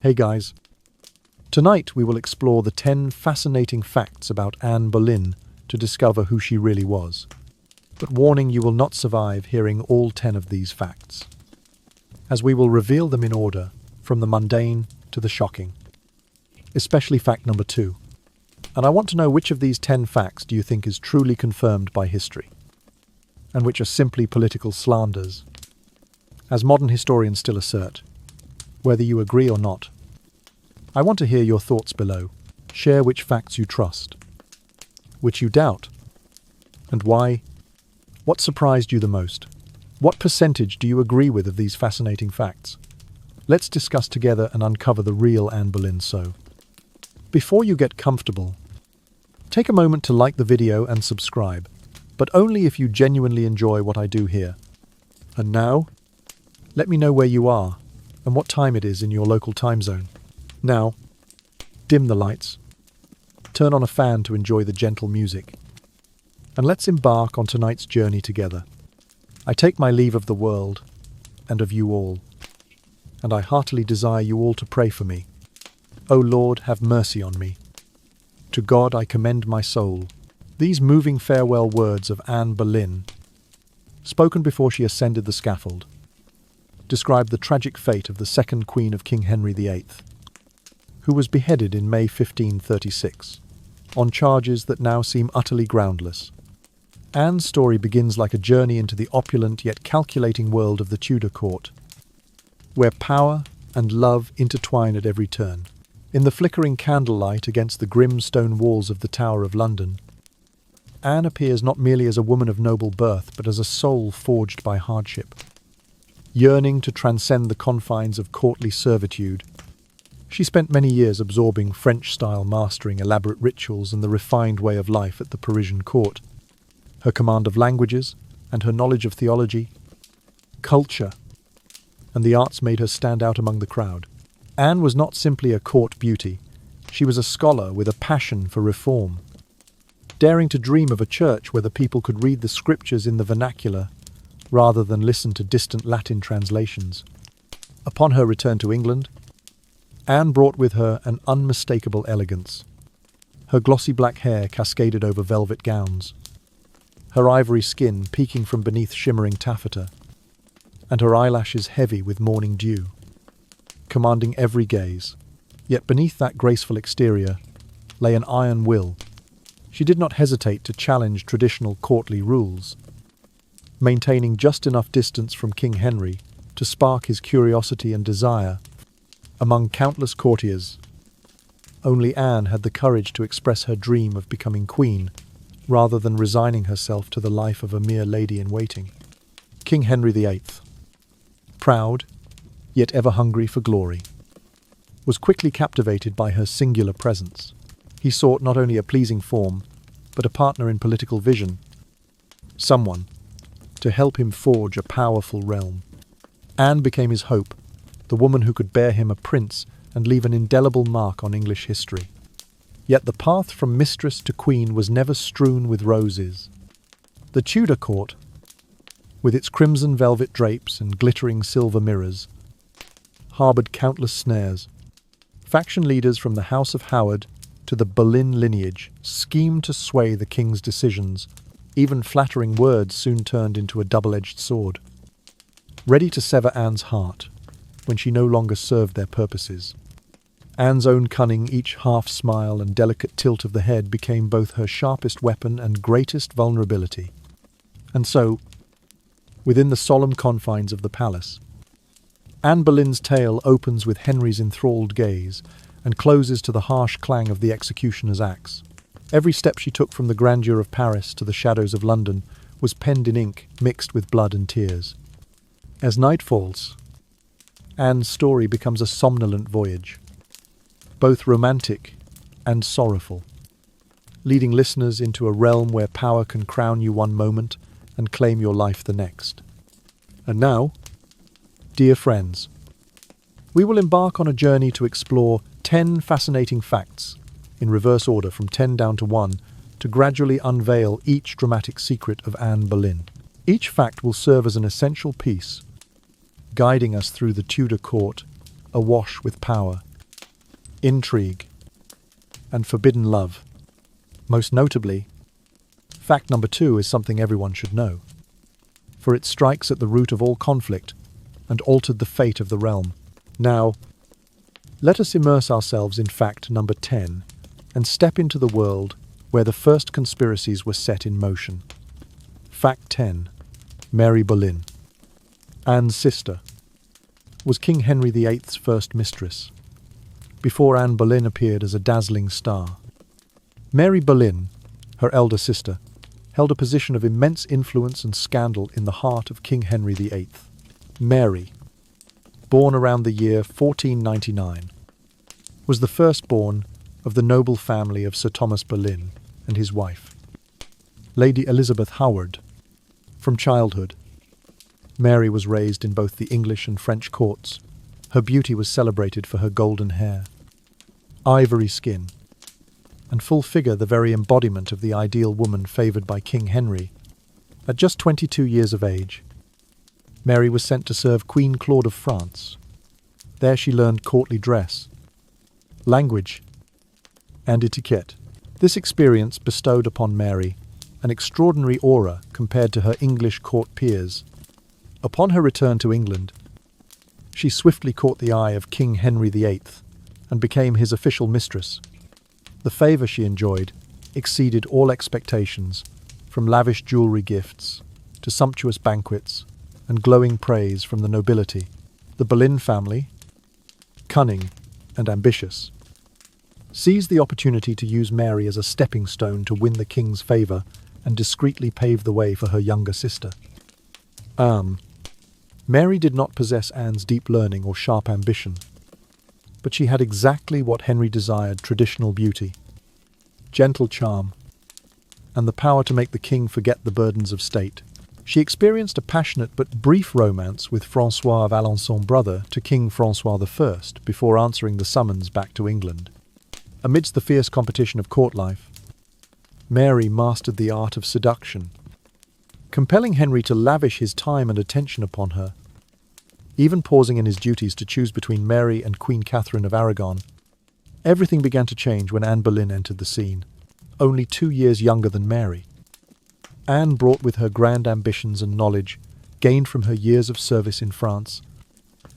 Hey guys, tonight we will explore the 10 fascinating facts about Anne Boleyn to discover who she really was. But warning, you will not survive hearing all 10 of these facts, as we will reveal them in order, from the mundane to the shocking. Especially fact number 2. And I want to know which of these 10 facts do you think is truly confirmed by history, and which are simply political slanders, as modern historians still assert. Whether you agree or not, I want to hear your thoughts below. Share which facts you trust, which you doubt, and why. What surprised you the most? What percentage do you agree with of these fascinating facts? Let's discuss together and uncover the real Anne Boleyn. So, before you get comfortable, take a moment to like the video and subscribe, but only if you genuinely enjoy what I do here. And now, let me know where you are and what time it is in your local time zone. Now, dim the lights, turn on a fan to enjoy the gentle music, and let's embark on tonight's journey together. I take my leave of the world and of you all, and I heartily desire you all to pray for me. O Lord, have mercy on me. To God I commend my soul. These moving farewell words of Anne Boleyn, spoken before she ascended the scaffold, describe the tragic fate of the second Queen of King Henry VIII, who was beheaded in May 1536, on charges that now seem utterly groundless. Anne's story begins like a journey into the opulent yet calculating world of the Tudor court, where power and love intertwine at every turn. In the flickering candlelight against the grim stone walls of the Tower of London, Anne appears not merely as a woman of noble birth, but as a soul forged by hardship. Yearning to transcend the confines of courtly servitude, she spent many years absorbing French-style mastering, elaborate rituals, and the refined way of life at the Parisian court. Her command of languages and her knowledge of theology, culture, and the arts made her stand out among the crowd. Anne was not simply a court beauty. She was a scholar with a passion for reform, daring to dream of a church where the people could read the scriptures in the vernacular rather than listen to distant Latin translations. Upon her return to England, Anne brought with her an unmistakable elegance. Her glossy black hair cascaded over velvet gowns, her ivory skin peeking from beneath shimmering taffeta, and her eyelashes heavy with morning dew, commanding every gaze. Yet beneath that graceful exterior lay an iron will. She did not hesitate to challenge traditional courtly rules, maintaining just enough distance from King Henry to spark his curiosity and desire. Among countless courtiers, only Anne had the courage to express her dream of becoming queen, rather than resigning herself to the life of a mere lady-in-waiting. King Henry VIII, proud, yet ever hungry for glory, was quickly captivated by her singular presence. He sought not only a pleasing form, but a partner in political vision, someone to help him forge a powerful realm. Anne became his hope, the woman who could bear him a prince and leave an indelible mark on English history. Yet the path from mistress to queen was never strewn with roses. The Tudor court, with its crimson velvet drapes and glittering silver mirrors, harboured countless snares. Faction leaders from the House of Howard to the Boleyn lineage schemed to sway the king's decisions. Even flattering words soon turned into a double-edged sword, ready to sever Anne's heart when she no longer served their purposes. Anne's own cunning, each half-smile and delicate tilt of the head, became both her sharpest weapon and greatest vulnerability. And so, within the solemn confines of the palace, Anne Boleyn's tale opens with Henry's enthralled gaze and closes to the harsh clang of the executioner's axe. Every step she took from the grandeur of Paris to the shadows of London was penned in ink mixed with blood and tears. As night falls, Anne's story becomes a somnolent voyage, both romantic and sorrowful, leading listeners into a realm where power can crown you one moment and claim your life the next. And now, dear friends, we will embark on a journey to explore 10 fascinating facts, in reverse order from 10 down to 1, to gradually unveil each dramatic secret of Anne Boleyn. Each fact will serve as an essential piece, guiding us through the Tudor court, awash with power intrigue, and forbidden love. Most notably, fact number 2 is something everyone should know, for it strikes at the root of all conflict and altered the fate of the realm. Now, let us immerse ourselves in fact number 10 and step into the world where the first conspiracies were set in motion. Fact 10. Mary Boleyn, Anne's sister, was King Henry VIII's first mistress, before Anne Boleyn appeared as a dazzling star. Mary Boleyn, her elder sister, held a position of immense influence and scandal in the heart of King Henry VIII. Mary, born around the year 1499, was the firstborn of the noble family of Sir Thomas Boleyn and his wife, Lady Elizabeth Howard. From childhood, Mary was raised in both the English and French courts. Her beauty was celebrated for her golden hair, ivory skin, and full figure, the very embodiment of the ideal woman favoured by King Henry. At just 22 years of age, Mary was sent to serve Queen Claude of France. There she learned courtly dress, language, and etiquette. This experience bestowed upon Mary an extraordinary aura compared to her English court peers. Upon her return to England, she swiftly caught the eye of King Henry VIII and became his official mistress. The favour she enjoyed exceeded all expectations, from lavish jewellery gifts to sumptuous banquets and glowing praise from the nobility. The Boleyn family, cunning and ambitious, seized the opportunity to use Mary as a stepping stone to win the king's favour and discreetly pave the way for her younger sister. Mary did not possess Anne's deep learning or sharp ambition, but she had exactly what Henry desired: traditional beauty, gentle charm, and the power to make the king forget the burdens of state. She experienced a passionate but brief romance with François of Alençon, brother to King François I, before answering the summons back to England. Amidst the fierce competition of court life, Mary mastered the art of seduction, compelling Henry to lavish his time and attention upon her, even pausing in his duties to choose between Mary and Queen Catherine of Aragon. Everything began to change when Anne Boleyn entered the scene, only 2 years younger than Mary. Anne brought with her grand ambitions and knowledge gained from her years of service in France.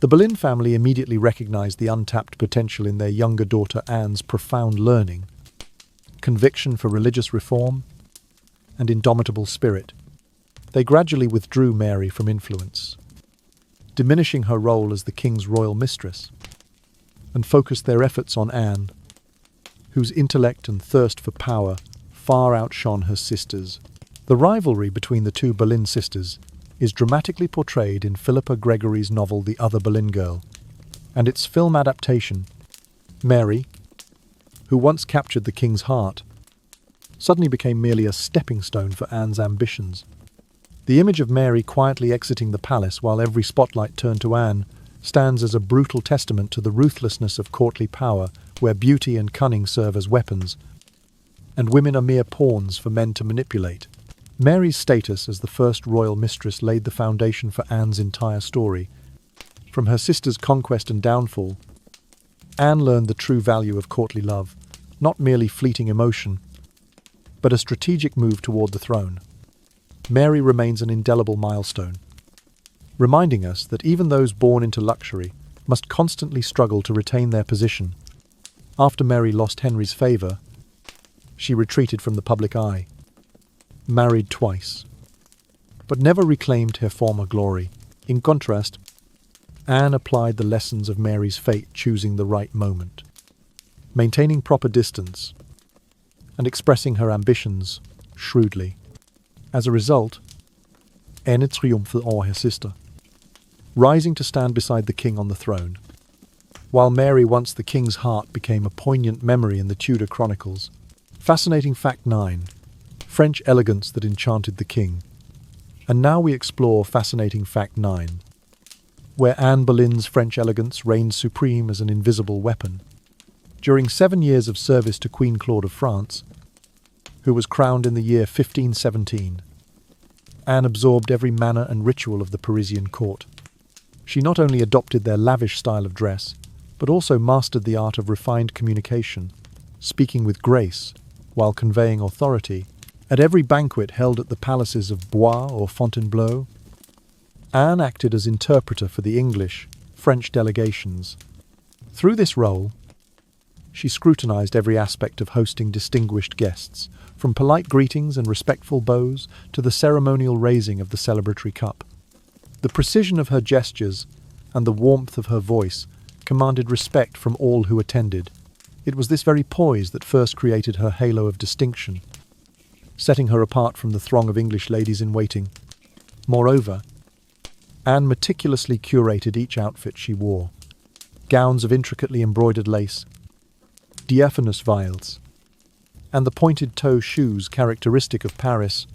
The Boleyn family immediately recognized the untapped potential in their younger daughter Anne's profound learning, conviction for religious reform, and indomitable spirit. They gradually withdrew Mary from influence, diminishing her role as the king's royal mistress, and focused their efforts on Anne, whose intellect and thirst for power far outshone her sisters. The rivalry between the two Boleyn sisters is dramatically portrayed in Philippa Gregory's novel The Other Boleyn Girl, and its film adaptation. Mary, who once captured the king's heart, suddenly became merely a stepping stone for Anne's ambitions. The image of Mary quietly exiting the palace while every spotlight turned to Anne stands as a brutal testament to the ruthlessness of courtly power, where beauty and cunning serve as weapons, and women are mere pawns for men to manipulate. Mary's status as the first royal mistress laid the foundation for Anne's entire story. From her sister's conquest and downfall, Anne learned the true value of courtly love, not merely fleeting emotion, but a strategic move toward the throne. Mary remains an indelible milestone, reminding us that even those born into luxury must constantly struggle to retain their position. After Mary lost Henry's favour, she retreated from the public eye, married twice, but never reclaimed her former glory. In contrast, Anne applied the lessons of Mary's fate, choosing the right moment, maintaining proper distance, and expressing her ambitions shrewdly. As a result, Anne triumphed over her sister, rising to stand beside the king on the throne. While Mary, once the king's heart, became a poignant memory in the Tudor chronicles. Fascinating fact 9. French elegance that enchanted the king. And now we explore fascinating fact 9, where Anne Boleyn's French elegance reigned supreme as an invisible weapon. During 7 years of service to Queen Claude of France, who was crowned in the year 1517, Anne absorbed every manner and ritual of the Parisian court. She not only adopted their lavish style of dress, but also mastered the art of refined communication, speaking with grace while conveying authority. At every banquet held at the palaces of Blois or Fontainebleau, Anne acted as interpreter for the English, French delegations. Through this role, she scrutinized every aspect of hosting distinguished guests, from polite greetings and respectful bows to the ceremonial raising of the celebratory cup. The precision of her gestures and the warmth of her voice commanded respect from all who attended. It was this very poise that first created her halo of distinction, setting her apart from the throng of English ladies in waiting. Moreover, Anne meticulously curated each outfit she wore. Gowns of intricately embroidered lace, diaphanous veils, and the pointed-toe shoes characteristic of Paris,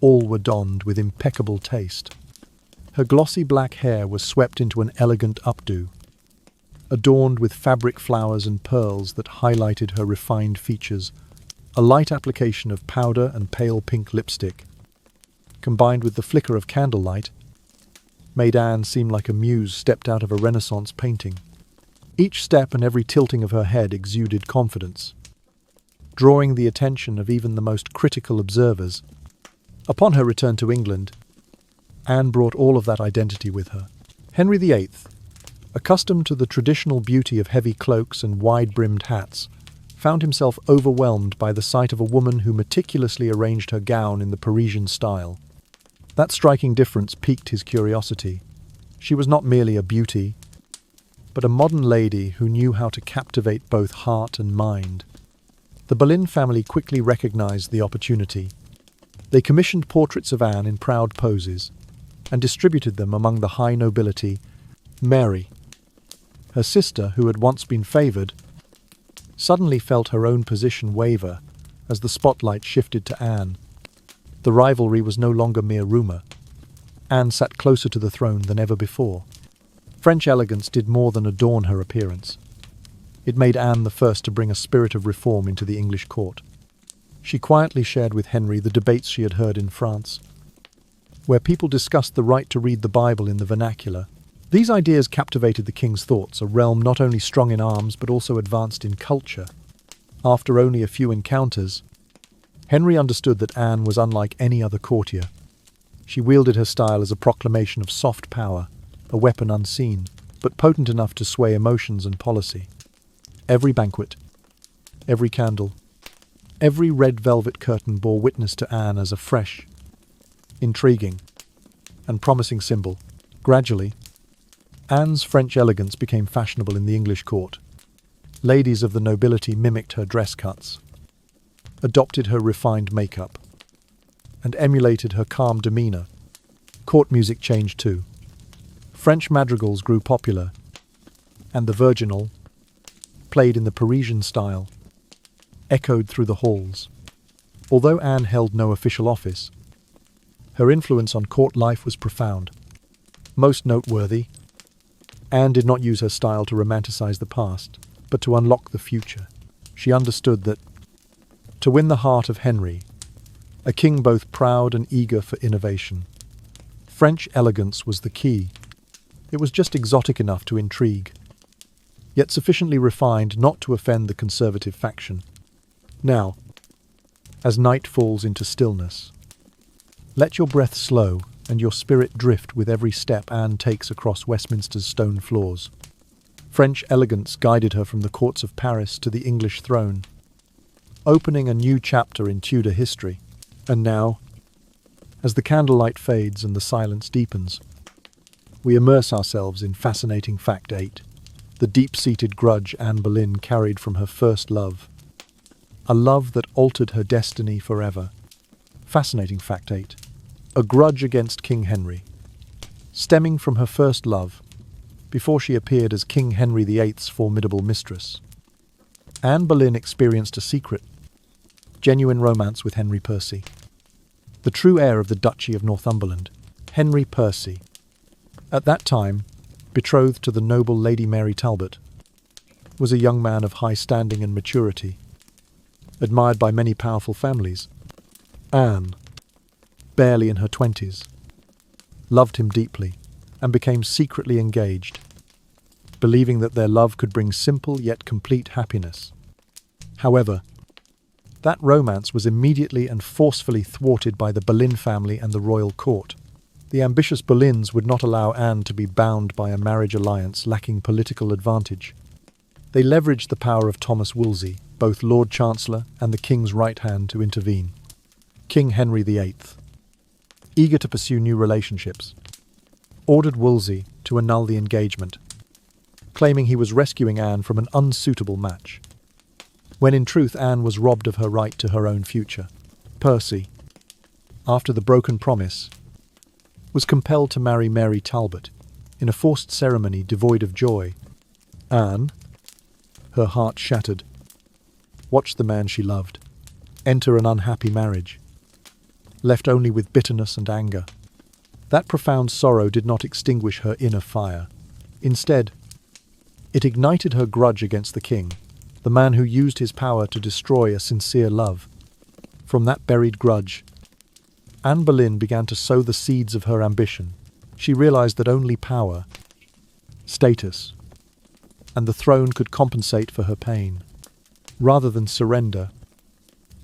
all were donned with impeccable taste. Her glossy black hair was swept into an elegant updo, adorned with fabric flowers and pearls that highlighted her refined features. A light application of powder and pale pink lipstick, combined with the flicker of candlelight, made Anne seem like a muse stepped out of a Renaissance painting. Each step and every tilting of her head exuded confidence, drawing the attention of even the most critical observers. Upon her return to England, Anne brought all of that identity with her. Henry VIII, accustomed to the traditional beauty of heavy cloaks and wide-brimmed hats, found himself overwhelmed by the sight of a woman who meticulously arranged her gown in the Parisian style. That striking difference piqued his curiosity. She was not merely a beauty, but a modern lady who knew how to captivate both heart and mind. The Boleyn family quickly recognized the opportunity. They commissioned portraits of Anne in proud poses and distributed them among the high nobility. Mary, her sister, who had once been favored, suddenly felt her own position waver as the spotlight shifted to Anne. The rivalry was no longer mere rumor. Anne sat closer to the throne than ever before. French elegance did more than adorn her appearance. It made Anne the first to bring a spirit of reform into the English court. She quietly shared with Henry the debates she had heard in France, where people discussed the right to read the Bible in the vernacular. These ideas captivated the king's thoughts, a realm not only strong in arms but also advanced in culture. After only a few encounters, Henry understood that Anne was unlike any other courtier. She wielded her style as a proclamation of soft power, a weapon unseen, but potent enough to sway emotions and policy. Every banquet, every candle, every red velvet curtain bore witness to Anne as a fresh, intriguing, and promising symbol. Gradually, Anne's French elegance became fashionable in the English court. Ladies of the nobility mimicked her dress cuts, adopted her refined makeup, and emulated her calm demeanor. Court music changed too. French madrigals grew popular, and the virginal, played in the Parisian style, echoed through the halls. Although Anne held no official office, her influence on court life was profound. Most noteworthy, Anne did not use her style to romanticize the past, but to unlock the future. She understood that, to win the heart of Henry, a king both proud and eager for innovation, French elegance was the key. It was just exotic enough to intrigue, yet sufficiently refined not to offend the conservative faction. Now, as night falls into stillness, let your breath slow and your spirit drift with every step Anne takes across Westminster's stone floors. French elegance guided her from the courts of Paris to the English throne, opening a new chapter in Tudor history. And now, as the candlelight fades and the silence deepens, we immerse ourselves in fascinating Fact 8, the deep-seated grudge Anne Boleyn carried from her first love, a love that altered her destiny forever. Fascinating Fact 8, a grudge against King Henry, stemming from her first love, before she appeared as King Henry VIII's formidable mistress. Anne Boleyn experienced a secret, genuine romance with Henry Percy, the true heir of the Duchy of Northumberland. Henry Percy, at that time betrothed to the noble Lady Mary Talbot, was a young man of high standing and maturity, admired by many powerful families. Anne, barely in her 20s, loved him deeply and became secretly engaged. believing that their love could bring simple yet complete happiness. However, that romance was immediately and forcefully thwarted by the Boleyn family and the royal court. The ambitious Boleyns would not allow Anne to be bound by a marriage alliance lacking political advantage. They leveraged the power of Thomas Wolsey, both Lord Chancellor and the King's right hand, to intervene. King Henry VIII, eager to pursue new relationships, ordered Wolsey to annul the engagement, claiming he was rescuing Anne from an unsuitable match, when in truth Anne was robbed of her right to her own future. Percy, after the broken promise, was compelled to marry Mary Talbot in a forced ceremony devoid of joy. Anne, her heart shattered, watched the man she loved enter an unhappy marriage, left only with bitterness and anger. That profound sorrow did not extinguish her inner fire. Instead, it ignited her grudge against the king, the man who used his power to destroy a sincere love. From that buried grudge, Anne Boleyn began to sow the seeds of her ambition. She realized that only power, status, and the throne could compensate for her pain. Rather than surrender,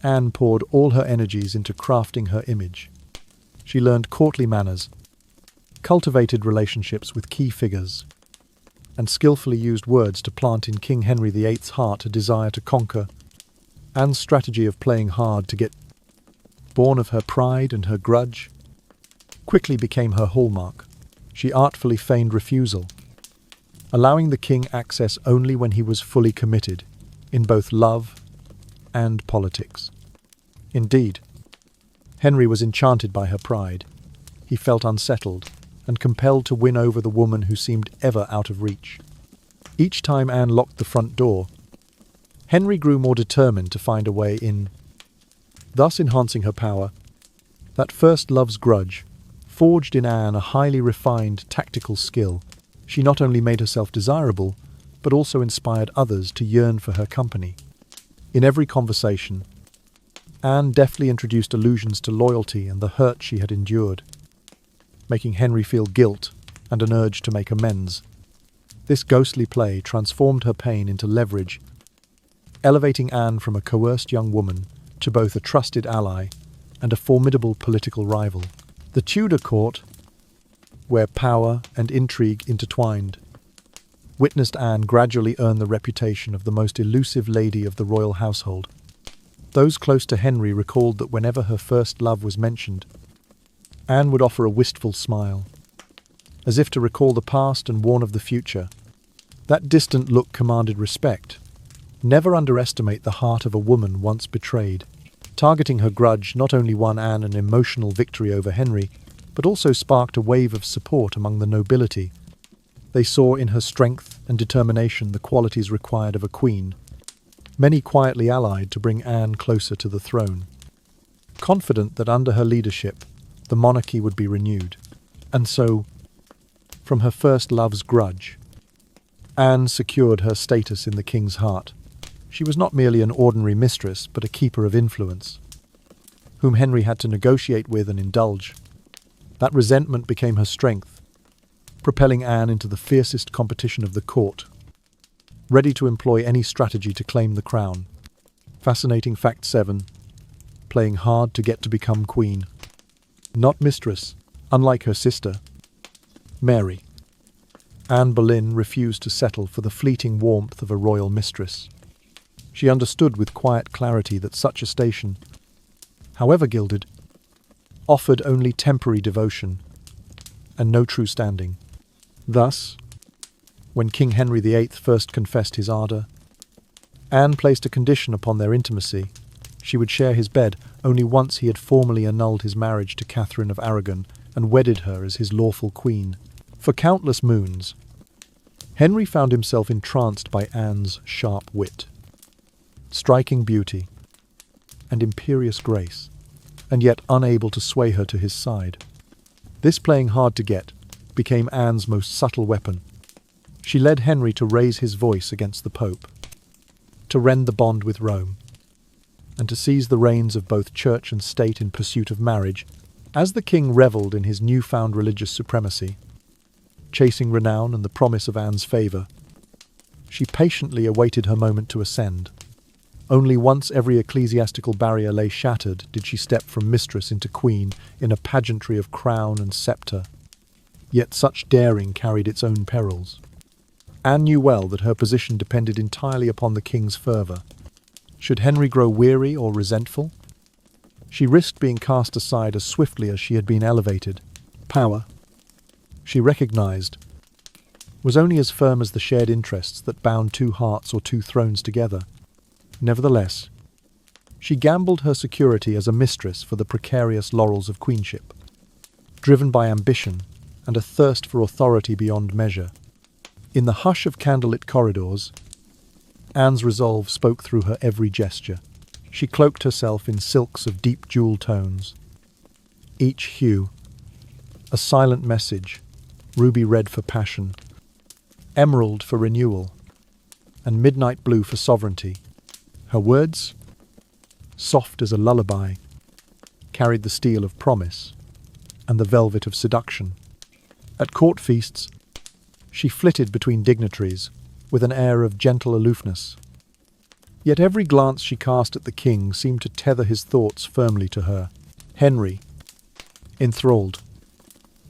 Anne poured all her energies into crafting her image. She learned courtly manners, cultivated relationships with key figures, and skillfully used words to plant in King Henry VIII's heart a desire to conquer. Anne's strategy of playing hard to get, born of her pride and her grudge, quickly became her hallmark. She artfully feigned refusal, allowing the king access only when he was fully committed, in both love and politics. Indeed, Henry was enchanted by her pride. He felt unsettled and compelled to win over the woman who seemed ever out of reach. Each time Anne locked the front door, Henry grew more determined to find a way in, thus enhancing her power. That first love's grudge forged in Anne a highly refined tactical skill. She not only made herself desirable, but also inspired others to yearn for her company. In every conversation, Anne deftly introduced allusions to loyalty and the hurt she had endured, making Henry feel guilt and an urge to make amends. This ghostly play transformed her pain into leverage, elevating Anne from a coerced young woman to both a trusted ally and a formidable political rival. The Tudor court, where power and intrigue intertwined, witnessed Anne gradually earn the reputation of the most elusive lady of the royal household. Those close to Henry recalled that whenever her first love was mentioned, Anne would offer a wistful smile, as if to recall the past and warn of the future. That distant look commanded respect. Never underestimate the heart of a woman once betrayed. Targeting her grudge not only won Anne an emotional victory over Henry, but also sparked a wave of support among the nobility. They saw in her strength and determination the qualities required of a queen. Many quietly allied to bring Anne closer to the throne, confident that under her leadership, the monarchy would be renewed. And so, from her first love's grudge, Anne secured her status in the king's heart. She was not merely an ordinary mistress, but a keeper of influence, whom Henry had to negotiate with and indulge. That resentment became her strength, propelling Anne into the fiercest competition of the court, ready to employ any strategy to claim the crown. Fascinating fact 7. Playing hard to get to become queen. Not mistress, unlike her sister, Mary, Anne Boleyn refused to settle for the fleeting warmth of a royal mistress. She understood with quiet clarity that such a station, however gilded, offered only temporary devotion and no true standing. Thus, when King Henry VIII first confessed his ardour, Anne placed a condition upon their intimacy. She would share his bed only once he had formally annulled his marriage to Catherine of Aragon and wedded her as his lawful queen. For countless moons, Henry found himself entranced by Anne's sharp wit, striking beauty, and imperious grace, and yet unable to sway her to his side. This playing hard to get became Anne's most subtle weapon. She led Henry to raise his voice against the Pope, to rend the bond with Rome, and to seize the reins of both church and state in pursuit of marriage. As the king revelled in his newfound religious supremacy, chasing renown and the promise of Anne's favour, She patiently awaited her moment to ascend. Only once every ecclesiastical barrier lay shattered did she step from mistress into queen in a pageantry of crown and sceptre. Yet such daring carried its own perils. Anne knew well that her position depended entirely upon the king's fervour. Should Henry grow weary or resentful? She risked being cast aside as swiftly as she had been elevated. Power, she recognised, was only as firm as the shared interests that bound two hearts or two thrones together. Nevertheless, she gambled her security as a mistress for the precarious laurels of queenship. Driven by ambition and a thirst for authority beyond measure, in the hush of candlelit corridors, Anne's resolve spoke through her every gesture. She cloaked herself in silks of deep jewel tones. Each hue, a silent message, ruby red for passion, emerald for renewal, and midnight blue for sovereignty. Her words, soft as a lullaby, carried the steel of promise and the velvet of seduction. At court feasts, she flitted between dignitaries with an air of gentle aloofness. Yet every glance she cast at the king seemed to tether his thoughts firmly to her. Henry, enthralled,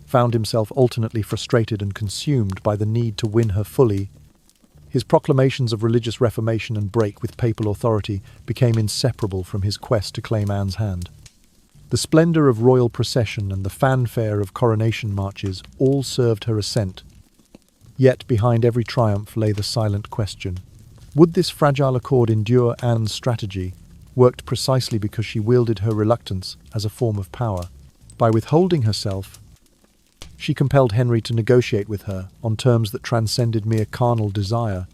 found himself alternately frustrated and consumed by the need to win her fully. His proclamations of religious reformation and break with papal authority became inseparable from his quest to claim Anne's hand. The splendour of royal procession and the fanfare of coronation marches all served her ascent. Yet behind every triumph lay the silent question. Would this fragile accord endure? Anne's strategy worked precisely because she wielded her reluctance as a form of power. By withholding herself, she compelled Henry to negotiate with her on terms that transcended mere carnal desire.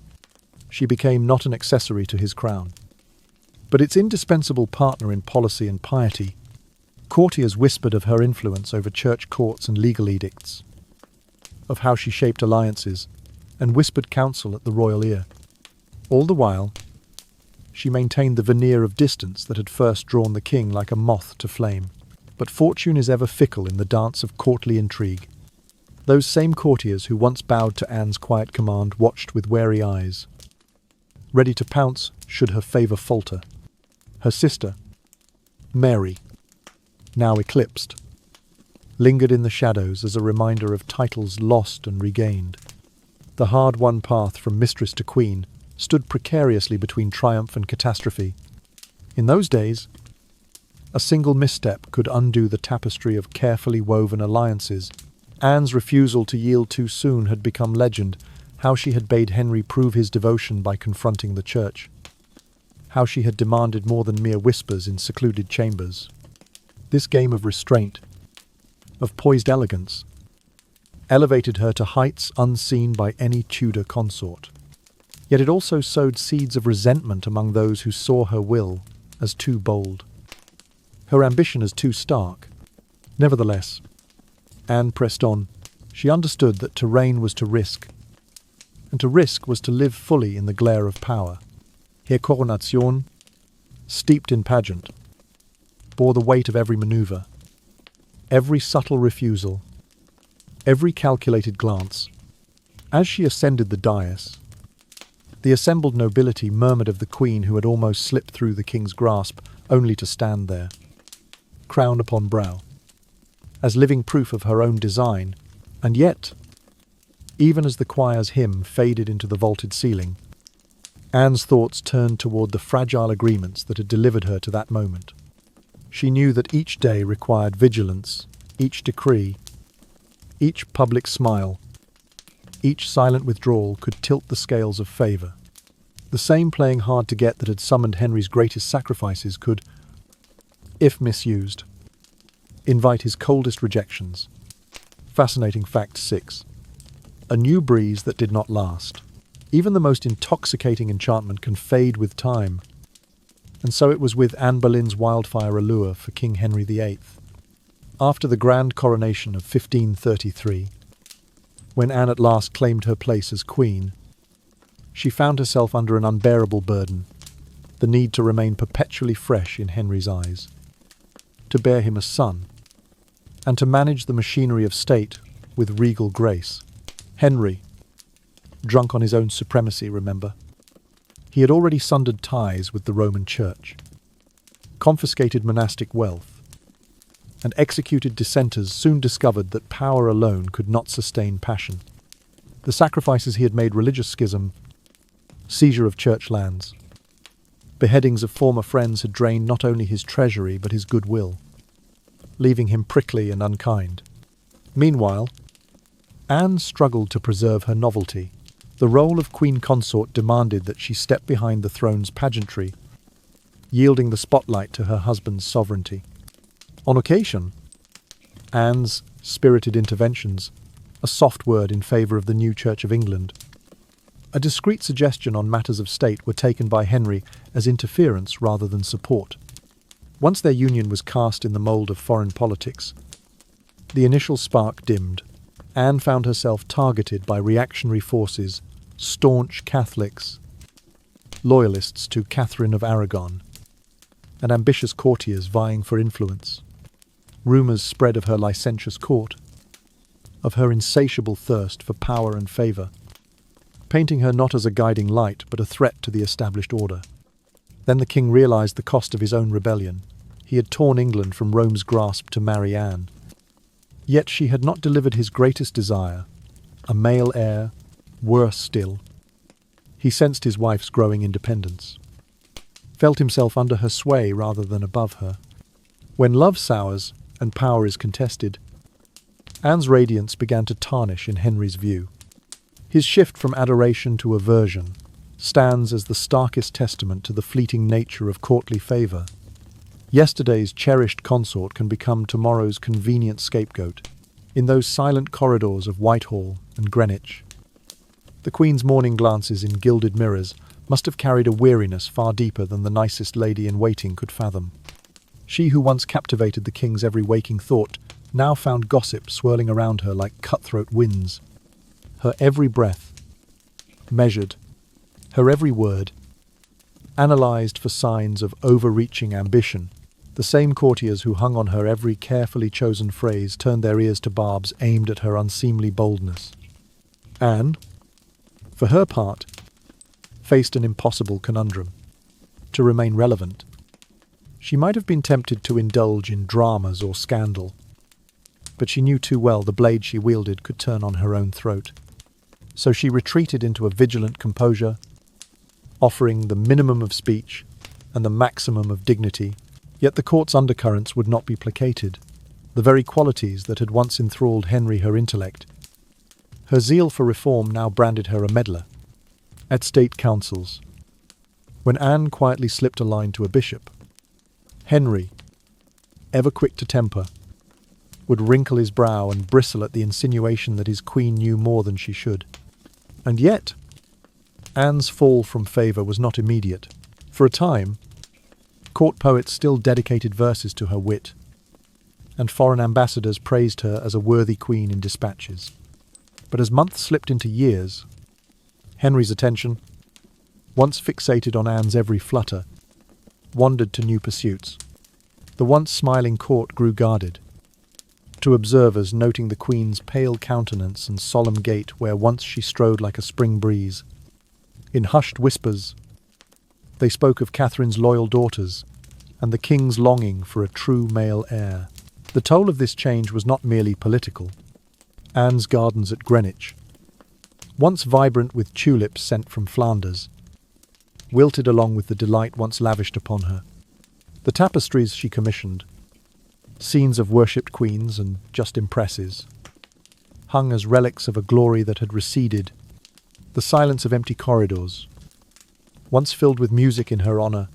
She became not an accessory to his crown, but its indispensable partner in policy and piety. Courtiers whispered of her influence over church courts and legal edicts, of how she shaped alliances, and whispered counsel at the royal ear. All the while, she maintained the veneer of distance that had first drawn the king like a moth to flame. But fortune is ever fickle in the dance of courtly intrigue. Those same courtiers who once bowed to Anne's quiet command watched with wary eyes, ready to pounce should her favour falter. Her sister, Mary, now eclipsed, lingered in the shadows as a reminder of titles lost and regained. The hard-won path from mistress to queen stood precariously between triumph and catastrophe. In those days, a single misstep could undo the tapestry of carefully woven alliances. Anne's refusal to yield too soon had become legend. How she had bade Henry prove his devotion by confronting the church. How she had demanded more than mere whispers in secluded chambers. This game of restraint, of poised elegance, elevated her to heights unseen by any Tudor consort. Yet it also sowed seeds of resentment among those who saw her will as too bold, her ambition as too stark. Nevertheless, Anne pressed on. She understood that to reign was to risk, and to risk was to live fully in the glare of power. Her coronation, steeped in pageant, bore the weight of every manoeuvre, every subtle refusal, every calculated glance. As she ascended the dais, the assembled nobility murmured of the queen who had almost slipped through the king's grasp, only to stand there, crown upon brow, as living proof of her own design. And yet, even as the choir's hymn faded into the vaulted ceiling, Anne's thoughts turned toward the fragile agreements that had delivered her to that moment. She knew that each day required vigilance, each decree, each public smile, each silent withdrawal could tilt the scales of favour. The same playing hard to get that had summoned Henry's greatest sacrifices could, if misused, invite his coldest rejections. Fascinating fact 6. A new breeze that did not last. Even the most intoxicating enchantment can fade with time. And so it was with Anne Boleyn's wildfire allure for King Henry VIII. After the grand coronation of 1533, when Anne at last claimed her place as queen, she found herself under an unbearable burden, the need to remain perpetually fresh in Henry's eyes, to bear him a son, and to manage the machinery of state with regal grace. Henry, drunk on his own supremacy, remember? He had already sundered ties with the Roman Church, confiscated monastic wealth, and executed dissenters soon discovered that power alone could not sustain passion. The sacrifices he had made, religious schism, seizure of church lands, beheadings of former friends, had drained not only his treasury but his goodwill, leaving him prickly and unkind. Meanwhile, Anne struggled to preserve her novelty. The role of queen consort demanded that she step behind the throne's pageantry, yielding the spotlight to her husband's sovereignty. On occasion, Anne's spirited interventions, a soft word in favour of the new Church of England, a discreet suggestion on matters of state, were taken by Henry as interference rather than support. Once their union was cast in the mould of foreign politics, the initial spark dimmed. Anne found herself targeted by reactionary forces, staunch Catholics, loyalists to Catherine of Aragon, and ambitious courtiers vying for influence. Rumours spread of her licentious court, of her insatiable thirst for power and favour, painting her not as a guiding light but a threat to the established order. Then the king realised the cost of his own rebellion. He had torn England from Rome's grasp to marry Anne. Yet she had not delivered his greatest desire, a male heir. Worse still, he sensed his wife's growing independence, felt himself under her sway rather than above her. When love sours and power is contested, Anne's radiance began to tarnish in Henry's view. His shift from adoration to aversion stands as the starkest testament to the fleeting nature of courtly favour. Yesterday's cherished consort can become tomorrow's convenient scapegoat. In those silent corridors of Whitehall and Greenwich, the Queen's morning glances in gilded mirrors must have carried a weariness far deeper than the nicest lady-in-waiting could fathom. She who once captivated the king's every waking thought now found gossip swirling around her like cutthroat winds. Her every breath, measured, her every word, analysed for signs of overreaching ambition. The same courtiers who hung on her every carefully chosen phrase turned their ears to barbs aimed at her unseemly boldness. Anne, for her part, faced an impossible conundrum. To remain relevant, she might have been tempted to indulge in dramas or scandal, but she knew too well the blade she wielded could turn on her own throat. So she retreated into a vigilant composure, offering the minimum of speech and the maximum of dignity. Yet the court's undercurrents would not be placated. The very qualities that had once enthralled Henry, her intellect, her zeal for reform, now branded her a meddler. At state councils, when Anne quietly slipped a line to a bishop, Henry, ever quick to temper, would wrinkle his brow and bristle at the insinuation that his queen knew more than she should. And yet, Anne's fall from favour was not immediate. For a time, court poets still dedicated verses to her wit, and foreign ambassadors praised her as a worthy queen in dispatches. But as months slipped into years, Henry's attention, once fixated on Anne's every flutter, wandered to new pursuits. The once smiling court grew guarded, to observers noting the queen's pale countenance and solemn gait where once she strode like a spring breeze. In hushed whispers, they spoke of Catherine's loyal daughters and the king's longing for a true male heir. The toll of this change was not merely political. Anne's gardens at Greenwich, once vibrant with tulips sent from Flanders, wilted along with the delight once lavished upon her. The tapestries she commissioned, scenes of worshipped queens and just impresses, hung as relics of a glory that had receded. The silence of empty corridors, once filled with music in her honour,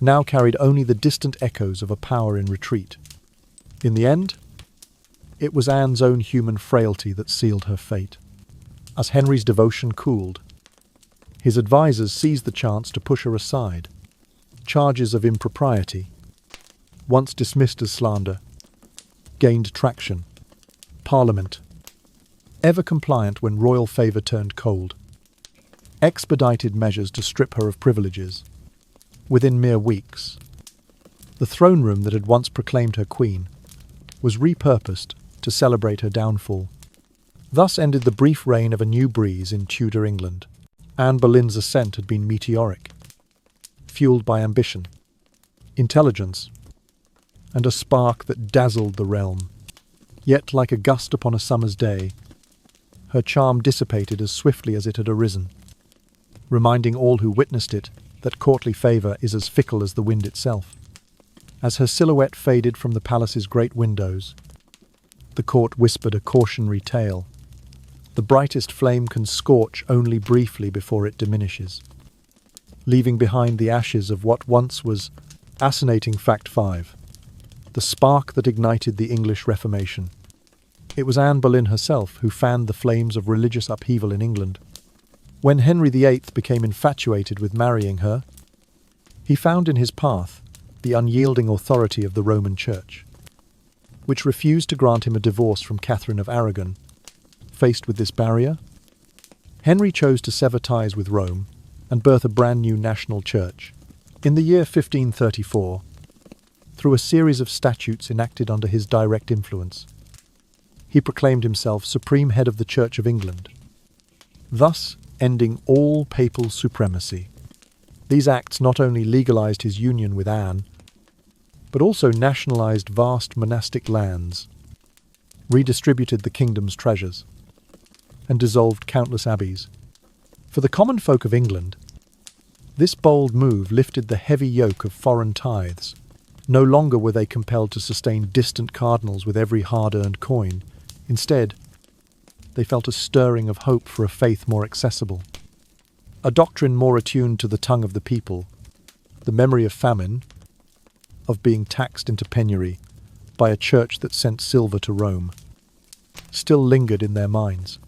now carried only the distant echoes of a power in retreat. In the end, it was Anne's own human frailty that sealed her fate. As Henry's devotion cooled, his advisers seized the chance to push her aside. Charges of impropriety, once dismissed as slander, gained traction. Parliament, ever compliant when royal favour turned cold, expedited measures to strip her of privileges. Within mere weeks, the throne room that had once proclaimed her queen was repurposed to celebrate her downfall. Thus ended the brief reign of a new breeze in Tudor England. Anne Boleyn's ascent had been meteoric, fueled by ambition, intelligence, and a spark that dazzled the realm. Yet, like a gust upon a summer's day, her charm dissipated as swiftly as it had arisen, reminding all who witnessed it that courtly favour is as fickle as the wind itself. As her silhouette faded from the palace's great windows, the court whispered a cautionary tale. The brightest flame can scorch only briefly before it diminishes, leaving behind the ashes of what once was fascinating Fact 5, the spark that ignited the English Reformation. It was Anne Boleyn herself who fanned the flames of religious upheaval in England. When Henry VIII became infatuated with marrying her, he found in his path the unyielding authority of the Roman Church, which refused to grant him a divorce from Catherine of Aragon. Faced with this barrier, Henry chose to sever ties with Rome and birth a brand new national church. In the year 1534, through a series of statutes enacted under his direct influence, he proclaimed himself supreme head of the Church of England, thus ending all papal supremacy. These acts not only legalized his union with Anne, but also nationalized vast monastic lands, redistributed the kingdom's treasures, and dissolved countless abbeys. For the common folk of England, this bold move lifted the heavy yoke of foreign tithes. No longer were they compelled to sustain distant cardinals with every hard-earned coin. Instead, they felt a stirring of hope for a faith more accessible, a doctrine more attuned to the tongue of the people. The memory of famine, of being taxed into penury by a church that sent silver to Rome, still lingered in their minds.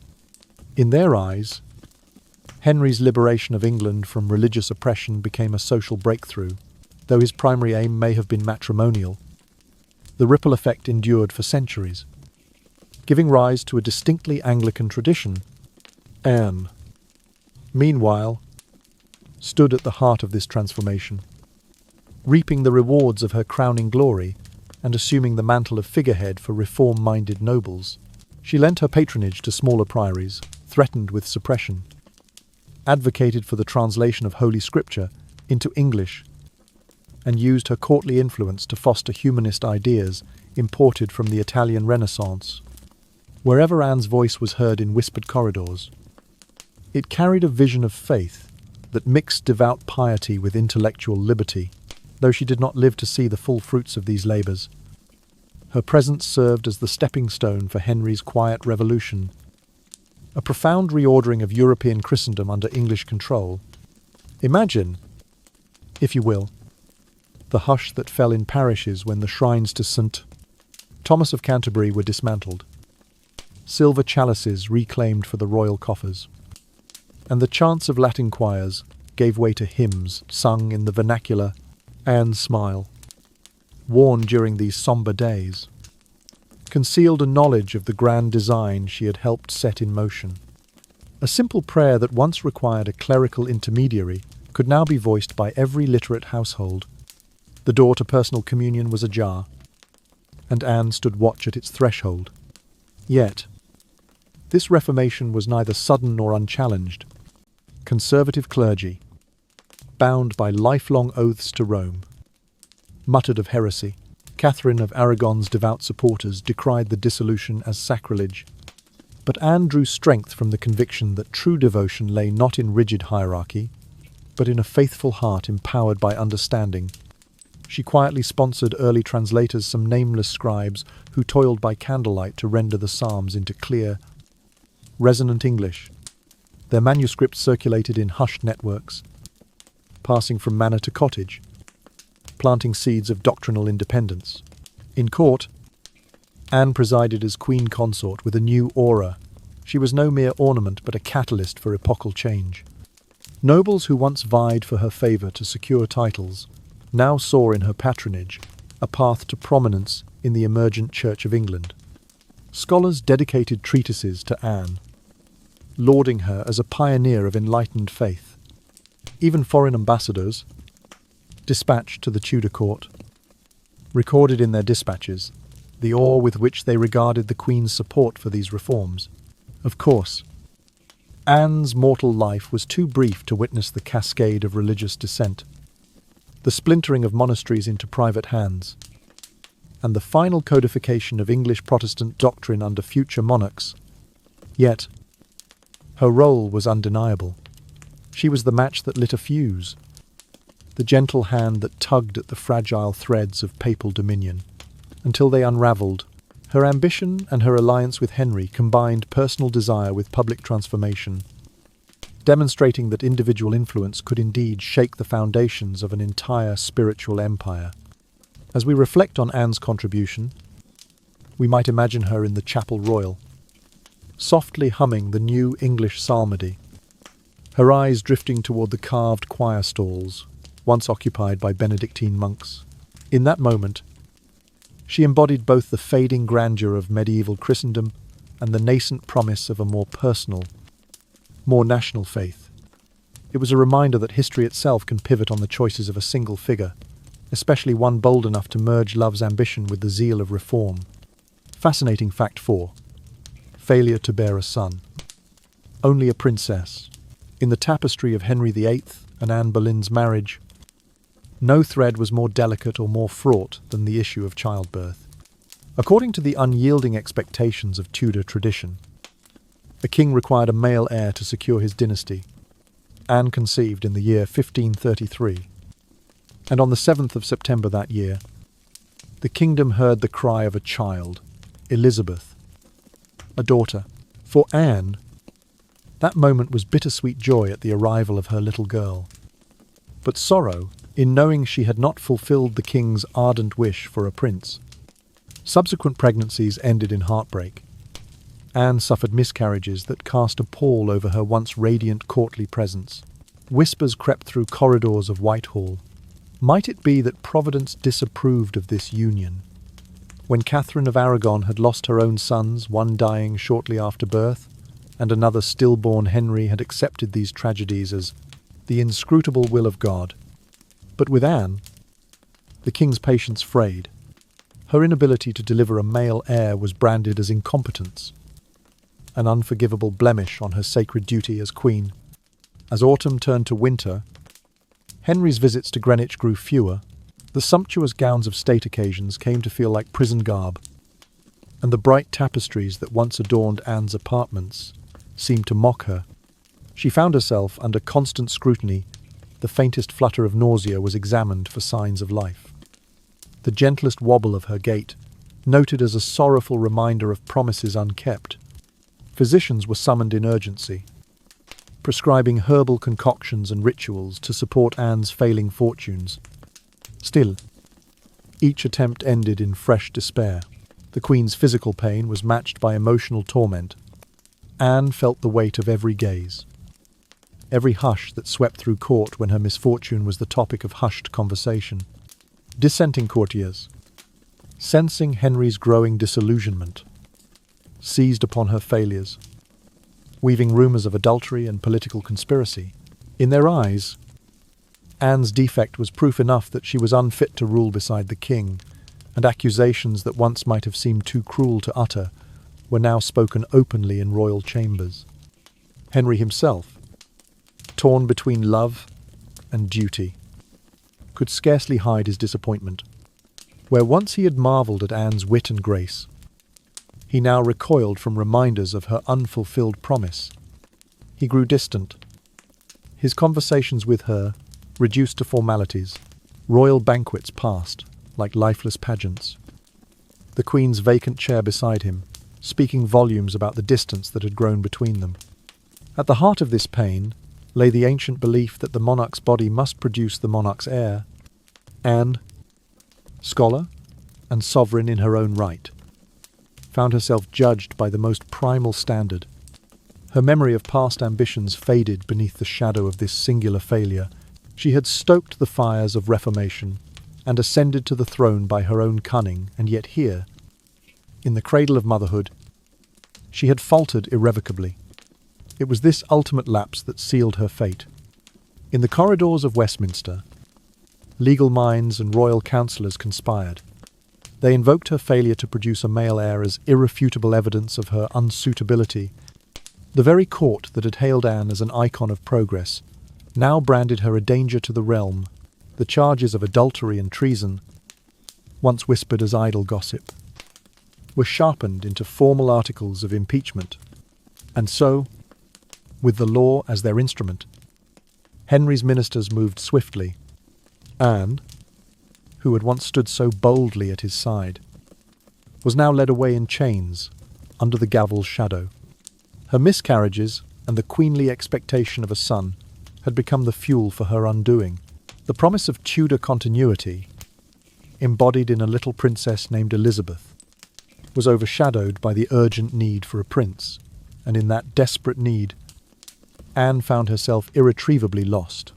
In their eyes, Henry's liberation of England from religious oppression became a social breakthrough. Though his primary aim may have been matrimonial, the ripple effect endured for centuries, giving rise to a distinctly Anglican tradition. Anne, meanwhile, stood at the heart of this transformation, reaping the rewards of her crowning glory and assuming the mantle of figurehead for reform-minded nobles. She lent her patronage to smaller priories, threatened with suppression, advocated for the translation of Holy Scripture into English, and used her courtly influence to foster humanist ideas imported from the Italian Renaissance. Wherever Anne's voice was heard in whispered corridors, it carried a vision of faith that mixed devout piety with intellectual liberty. Though she did not live to see the full fruits of these labours, her presence served as the stepping stone for Henry's quiet revolution, a profound reordering of European Christendom under English control. Imagine, if you will, the hush that fell in parishes when the shrines to St. Thomas of Canterbury were dismantled, silver chalices reclaimed for the royal coffers, and the chants of Latin choirs gave way to hymns sung in the vernacular. Anne's smile, worn during these sombre days, concealed a knowledge of the grand design she had helped set in motion. A simple prayer that once required a clerical intermediary could now be voiced by every literate household. The door to personal communion was ajar, and Anne stood watch at its threshold. Yet, this reformation was neither sudden nor unchallenged. Conservative clergy, bound by lifelong oaths to Rome, muttered of heresy. Catherine of Aragon's devout supporters decried the dissolution as sacrilege. But Anne drew strength from the conviction that true devotion lay not in rigid hierarchy, but in a faithful heart empowered by understanding. She quietly sponsored early translators, some nameless scribes who toiled by candlelight to render the Psalms into clear, resonant English. Their manuscripts circulated in hushed networks, passing from manor to cottage, planting seeds of doctrinal independence. In court, Anne presided as queen consort with a new aura. She was no mere ornament but a catalyst for epochal change. Nobles who once vied for her favour to secure titles now saw in her patronage a path to prominence in the emergent Church of England. Scholars dedicated treatises to Anne, lauding her as a pioneer of enlightened faith. Even foreign ambassadors, dispatched to the Tudor court, recorded in their dispatches the awe with which they regarded the Queen's support for these reforms. Of course, Anne's mortal life was too brief to witness the cascade of religious dissent, the splintering of monasteries into private hands, and the final codification of English Protestant doctrine under future monarchs. Yet, her role was undeniable. She was the match that lit a fuse, the gentle hand that tugged at the fragile threads of papal dominion, until they unravelled. Her ambition and her alliance with Henry combined personal desire with public transformation, demonstrating that individual influence could indeed shake the foundations of an entire spiritual empire. As we reflect on Anne's contribution, we might imagine her in the Chapel Royal, softly humming the new English psalmody, her eyes drifting toward the carved choir stalls, once occupied by Benedictine monks. In that moment, she embodied both the fading grandeur of medieval Christendom and the nascent promise of a more personal, more national faith. It was a reminder that history itself can pivot on the choices of a single figure, especially one bold enough to merge love's ambition with the zeal of reform. Fascinating fact 4. Failure to bear a son. Only a princess. In the tapestry of Henry VIII and Anne Boleyn's marriage, no thread was more delicate or more fraught than the issue of childbirth. According to the unyielding expectations of Tudor tradition, a king required a male heir to secure his dynasty. Anne conceived in the year 1533, and on the 7th of September that year, the kingdom heard the cry of a child, Elizabeth, a daughter. For Anne, that moment was bittersweet joy at the arrival of her little girl, but sorrow in knowing she had not fulfilled the king's ardent wish for a prince. Subsequent pregnancies ended in heartbreak. Anne suffered miscarriages that cast a pall over her once radiant courtly presence. Whispers crept through corridors of Whitehall. Might it be that Providence disapproved of this union? When Catherine of Aragon had lost her own sons, one dying shortly after birth, and another stillborn, Henry had accepted these tragedies as the inscrutable will of God. But with Anne, the king's patience frayed. Her inability to deliver a male heir was branded as incompetence, an unforgivable blemish on her sacred duty as queen. As autumn turned to winter, Henry's visits to Greenwich grew fewer. The sumptuous gowns of state occasions came to feel like prison garb, and the bright tapestries that once adorned Anne's apartments seemed to mock her. She found herself under constant scrutiny. The faintest flutter of nausea was examined for signs of life. The gentlest wobble of her gait, noted as a sorrowful reminder of promises unkept. Physicians were summoned in urgency, prescribing herbal concoctions and rituals to support Anne's failing fortunes. Still, each attempt ended in fresh despair. The Queen's physical pain was matched by emotional torment. Anne felt the weight of every gaze, every hush that swept through court when her misfortune was the topic of hushed conversation. Dissenting courtiers, sensing Henry's growing disillusionment, seized upon her failures, weaving rumours of adultery and political conspiracy. In their eyes, Anne's defect was proof enough that she was unfit to rule beside the king, and accusations that once might have seemed too cruel to utter were now spoken openly in royal chambers. Henry himself, torn between love and duty, could scarcely hide his disappointment. Where once he had marvelled at Anne's wit and grace, he now recoiled from reminders of her unfulfilled promise. He grew distant, his conversations with her reduced to formalities. Royal banquets passed, like lifeless pageants. The Queen's vacant chair beside him, speaking volumes about the distance that had grown between them. At the heart of this pain lay the ancient belief that the monarch's body must produce the monarch's heir. Anne, scholar and sovereign in her own right, found herself judged by the most primal standard. Her memory of past ambitions faded beneath the shadow of this singular failure. She had stoked the fires of reformation and ascended to the throne by her own cunning, and yet here, in the cradle of motherhood, she had faltered irrevocably. It was this ultimate lapse that sealed her fate. In the corridors of Westminster, legal minds and royal councillors conspired. They invoked her failure to produce a male heir as irrefutable evidence of her unsuitability, The very court that had hailed Anne as an icon of progress now branded her a danger to the realm. The charges of adultery and treason, once whispered as idle gossip, were sharpened into formal articles of impeachment. And so, with the law as their instrument, Henry's ministers moved swiftly. Anne, who had once stood so boldly at his side, was now led away in chains under the gavel's shadow. Her miscarriages and the queenly expectation of a son had become the fuel for her undoing. The promise of Tudor continuity, embodied in a little princess named Elizabeth, was overshadowed by the urgent need for a prince, and in that desperate need, Anne found herself irretrievably lost.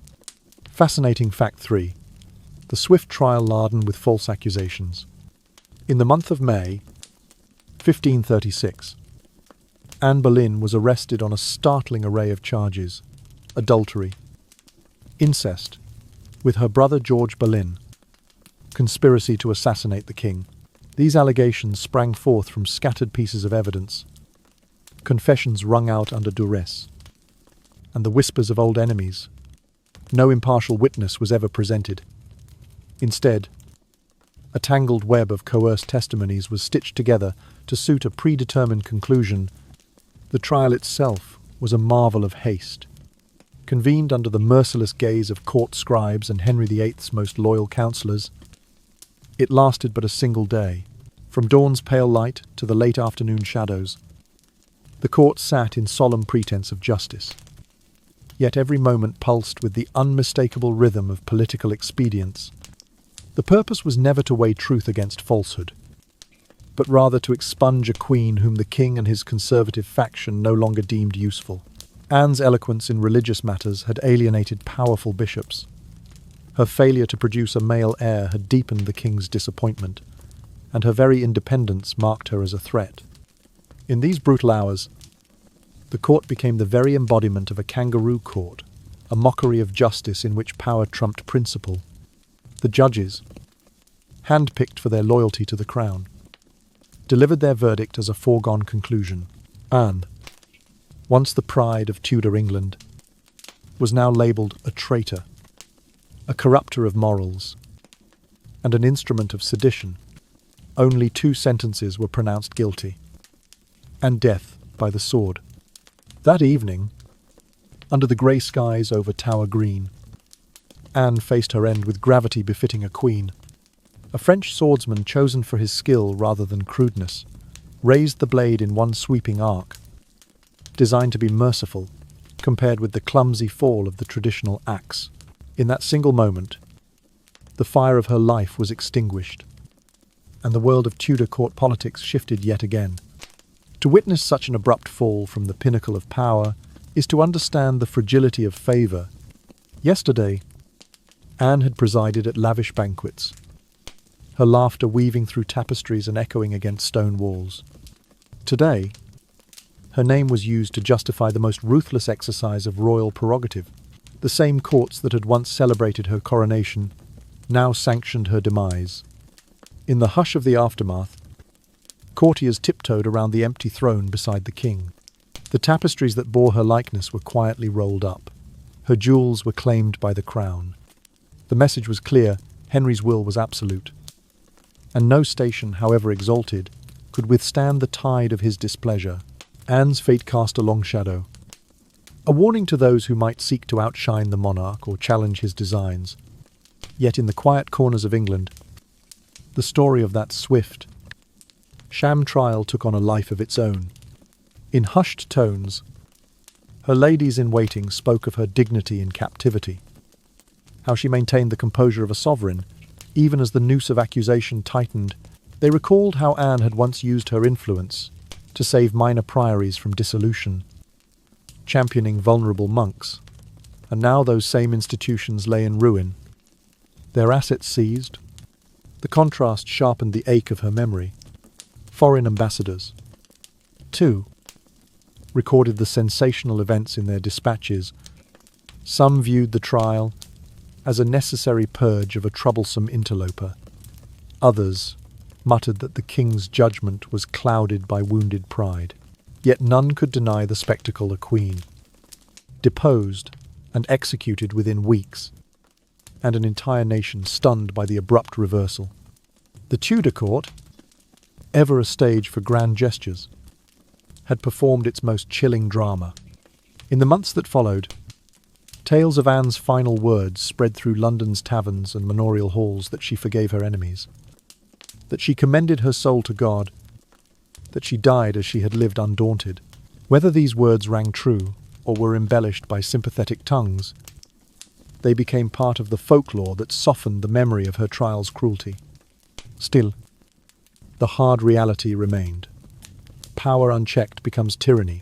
Fascinating fact 3. The swift trial laden with false accusations. In the month of May, 1536, Anne Boleyn was arrested on a startling array of charges: adultery, incest with her brother George Boleyn, conspiracy to assassinate the king. These allegations sprang forth from scattered pieces of evidence, confessions wrung out under duress, and the whispers of old enemies. No impartial witness was ever presented. Instead, a tangled web of coerced testimonies was stitched together to suit a predetermined conclusion. The trial itself was a marvel of haste. Convened under the merciless gaze of court scribes and Henry VIII's most loyal counsellors, it lasted but a single day. From dawn's pale light to the late afternoon shadows, the court sat in solemn pretense of justice. Yet every moment pulsed with the unmistakable rhythm of political expedience. The purpose was never to weigh truth against falsehood, but rather to expunge a queen whom the king and his conservative faction no longer deemed useful. Anne's eloquence in religious matters had alienated powerful bishops. Her failure to produce a male heir had deepened the king's disappointment, and her very independence marked her as a threat. In these brutal hours, the court became the very embodiment of a kangaroo court, a mockery of justice in which power trumped principle. The judges, handpicked for their loyalty to the crown, delivered their verdict as a foregone conclusion. Anne, once the pride of Tudor England, was now labelled a traitor, a corrupter of morals, and an instrument of sedition. Only 2 sentences were pronounced guilty, and death by the sword. That evening, under the grey skies over Tower Green, Anne faced her end with gravity befitting a queen. A French swordsman chosen for his skill rather than crudeness raised the blade in one sweeping arc, designed to be merciful, compared with the clumsy fall of the traditional axe. In that single moment, the fire of her life was extinguished, and the world of Tudor court politics shifted yet again. To witness such an abrupt fall from the pinnacle of power is to understand the fragility of favour. Yesterday, Anne had presided at lavish banquets, her laughter weaving through tapestries and echoing against stone walls. Today, her name was used to justify the most ruthless exercise of royal prerogative. The same courts that had once celebrated her coronation now sanctioned her demise. In the hush of the aftermath, courtiers tiptoed around the empty throne beside the king. The tapestries that bore her likeness were quietly rolled up. Her jewels were claimed by the crown. The message was clear: Henry's will was absolute, and no station, however exalted, could withstand the tide of his displeasure. Anne's fate cast a long shadow, a warning to those who might seek to outshine the monarch or challenge his designs. Yet in the quiet corners of England, the story of that swift, sham trial took on a life of its own. In hushed tones, her ladies-in-waiting spoke of her dignity in captivity, how she maintained the composure of a sovereign, even as the noose of accusation tightened. They recalled how Anne had once used her influence to save minor priories from dissolution, championing vulnerable monks, and now those same institutions lay in ruin, their assets seized. The contrast sharpened the ache of her memory. Foreign ambassadors, too, recorded the sensational events in their dispatches. Some viewed the trial as a necessary purge of a troublesome interloper. Others muttered that the king's judgment was clouded by wounded pride. Yet none could deny the spectacle a queen. Deposed and executed within weeks, and an entire nation stunned by the abrupt reversal. The Tudor court, ever a stage for grand gestures, had performed its most chilling drama. In the months that followed, tales of Anne's final words spread through London's taverns and manorial halls that she forgave her enemies, that she commended her soul to God, that she died as she had lived undaunted. Whether these words rang true or were embellished by sympathetic tongues, they became part of the folklore that softened the memory of her trial's cruelty. Still, the hard reality remained. Power unchecked becomes tyranny,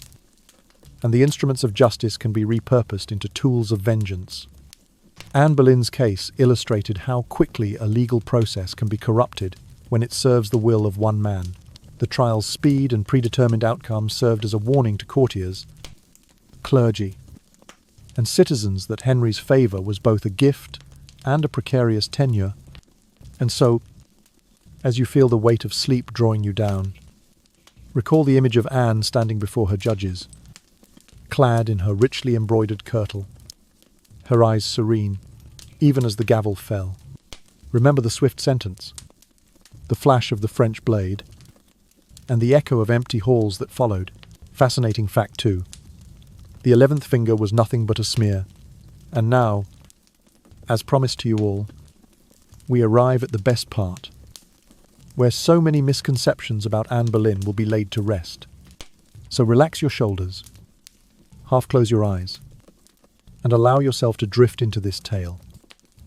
and the instruments of justice can be repurposed into tools of vengeance. Anne Boleyn's case illustrated how quickly a legal process can be corrupted when it serves the will of one man. The trial's speed and predetermined outcome served as a warning to courtiers, clergy, and citizens that Henry's favour was both a gift and a precarious tenure. And so, as you feel the weight of sleep drawing you down, recall the image of Anne standing before her judges, clad in her richly embroidered kirtle, her eyes serene, even as the gavel fell. Remember the swift sentence, the flash of the French blade, and the echo of empty halls that followed. Fascinating fact too. The 11th finger was nothing but a smear. And now, as promised to you all, we arrive at the best part, where so many misconceptions about Anne Boleyn will be laid to rest. So relax your shoulders, half close your eyes, and allow yourself to drift into this tale.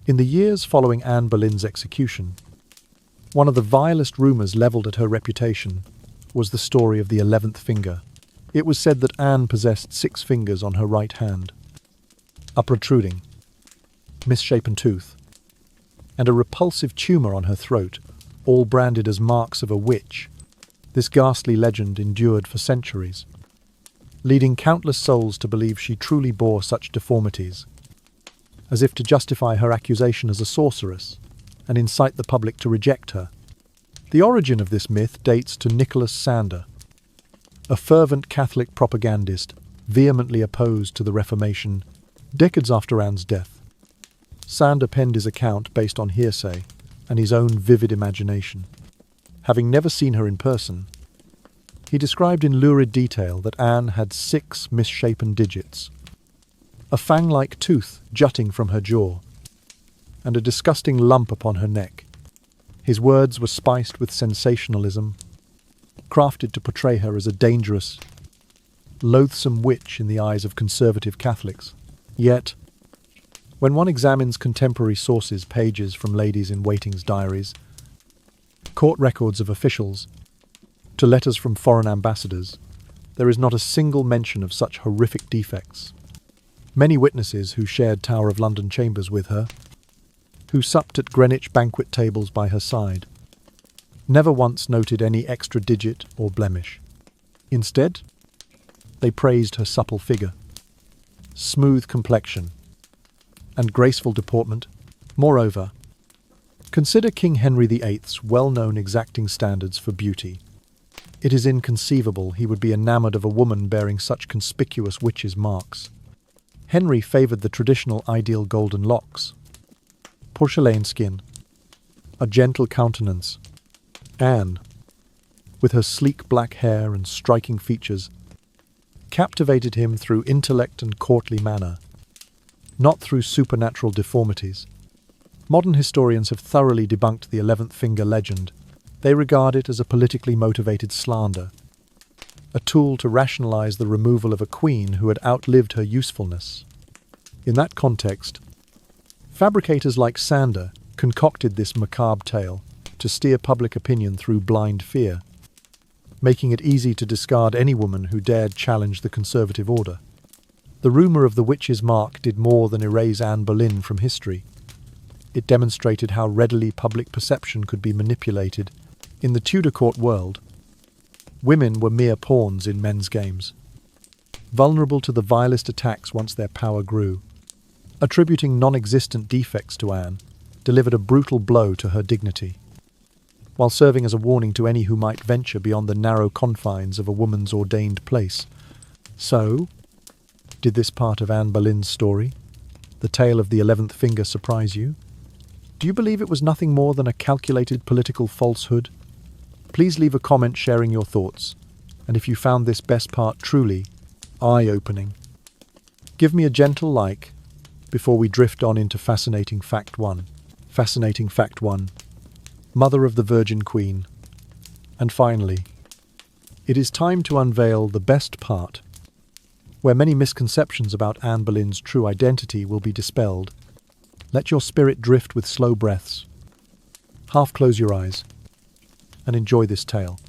In the years following Anne Boleyn's execution, one of the vilest rumours levelled at her reputation was the story of the 11th finger. It was said that Anne possessed 6 fingers on her right hand, a protruding, misshapen tooth, and a repulsive tumour on her throat, all branded as marks of a witch. This ghastly legend endured for centuries, leading countless souls to believe she truly bore such deformities, as if to justify her accusation as a sorceress and incite the public to reject her. The origin of this myth dates to Nicholas Sander, a fervent Catholic propagandist vehemently opposed to the Reformation decades after Anne's death. Sander penned his account based on hearsay and his own vivid imagination. Having never seen her in person, he described in lurid detail that Anne had 6 misshapen digits, a fang-like tooth jutting from her jaw, and a disgusting lump upon her neck. His words were spiced with sensationalism, crafted to portray her as a dangerous, loathsome witch in the eyes of conservative Catholics. Yet, when one examines contemporary sources, pages from ladies-in-waiting's diaries, court records of officials, to letters from foreign ambassadors, there is not a single mention of such horrific defects. Many witnesses who shared Tower of London chambers with her, who supped at Greenwich banquet tables by her side, never once noted any extra digit or blemish. Instead, they praised her supple figure, smooth complexion, and graceful deportment. Moreover, consider King Henry VIII's well-known exacting standards for beauty. It is inconceivable he would be enamoured of a woman bearing such conspicuous witches' marks. Henry favoured the traditional ideal golden locks, porcelain skin, a gentle countenance. Anne, with her sleek black hair and striking features, captivated him through intellect and courtly manner, not through supernatural deformities. Modern historians have thoroughly debunked the 11th finger legend. They regard it as a politically motivated slander, a tool to rationalize the removal of a queen who had outlived her usefulness. In that context, fabricators like Sander concocted this macabre tale to steer public opinion through blind fear, making it easy to discard any woman who dared challenge the conservative order. The rumour of the witch's mark did more than erase Anne Boleyn from history. It demonstrated how readily public perception could be manipulated. In the Tudor court world, women were mere pawns in men's games, vulnerable to the vilest attacks once their power grew. Attributing non-existent defects to Anne delivered a brutal blow to her dignity. while serving as a warning to any who might venture beyond the narrow confines of a woman's ordained place. So, did this part of Anne Boleyn's story, the tale of the 11th finger, surprise you? Do you believe it was nothing more than a calculated political falsehood? Please leave a comment sharing your thoughts, and if you found this best part truly eye-opening, give me a gentle like before we drift on into Fascinating Fact 1. Fascinating Fact 1. Mother of the Virgin Queen. And finally, it is time to unveil the best part, where many misconceptions about Anne Boleyn's true identity will be dispelled. Let your spirit drift with slow breaths. Half close your eyes and enjoy this tale.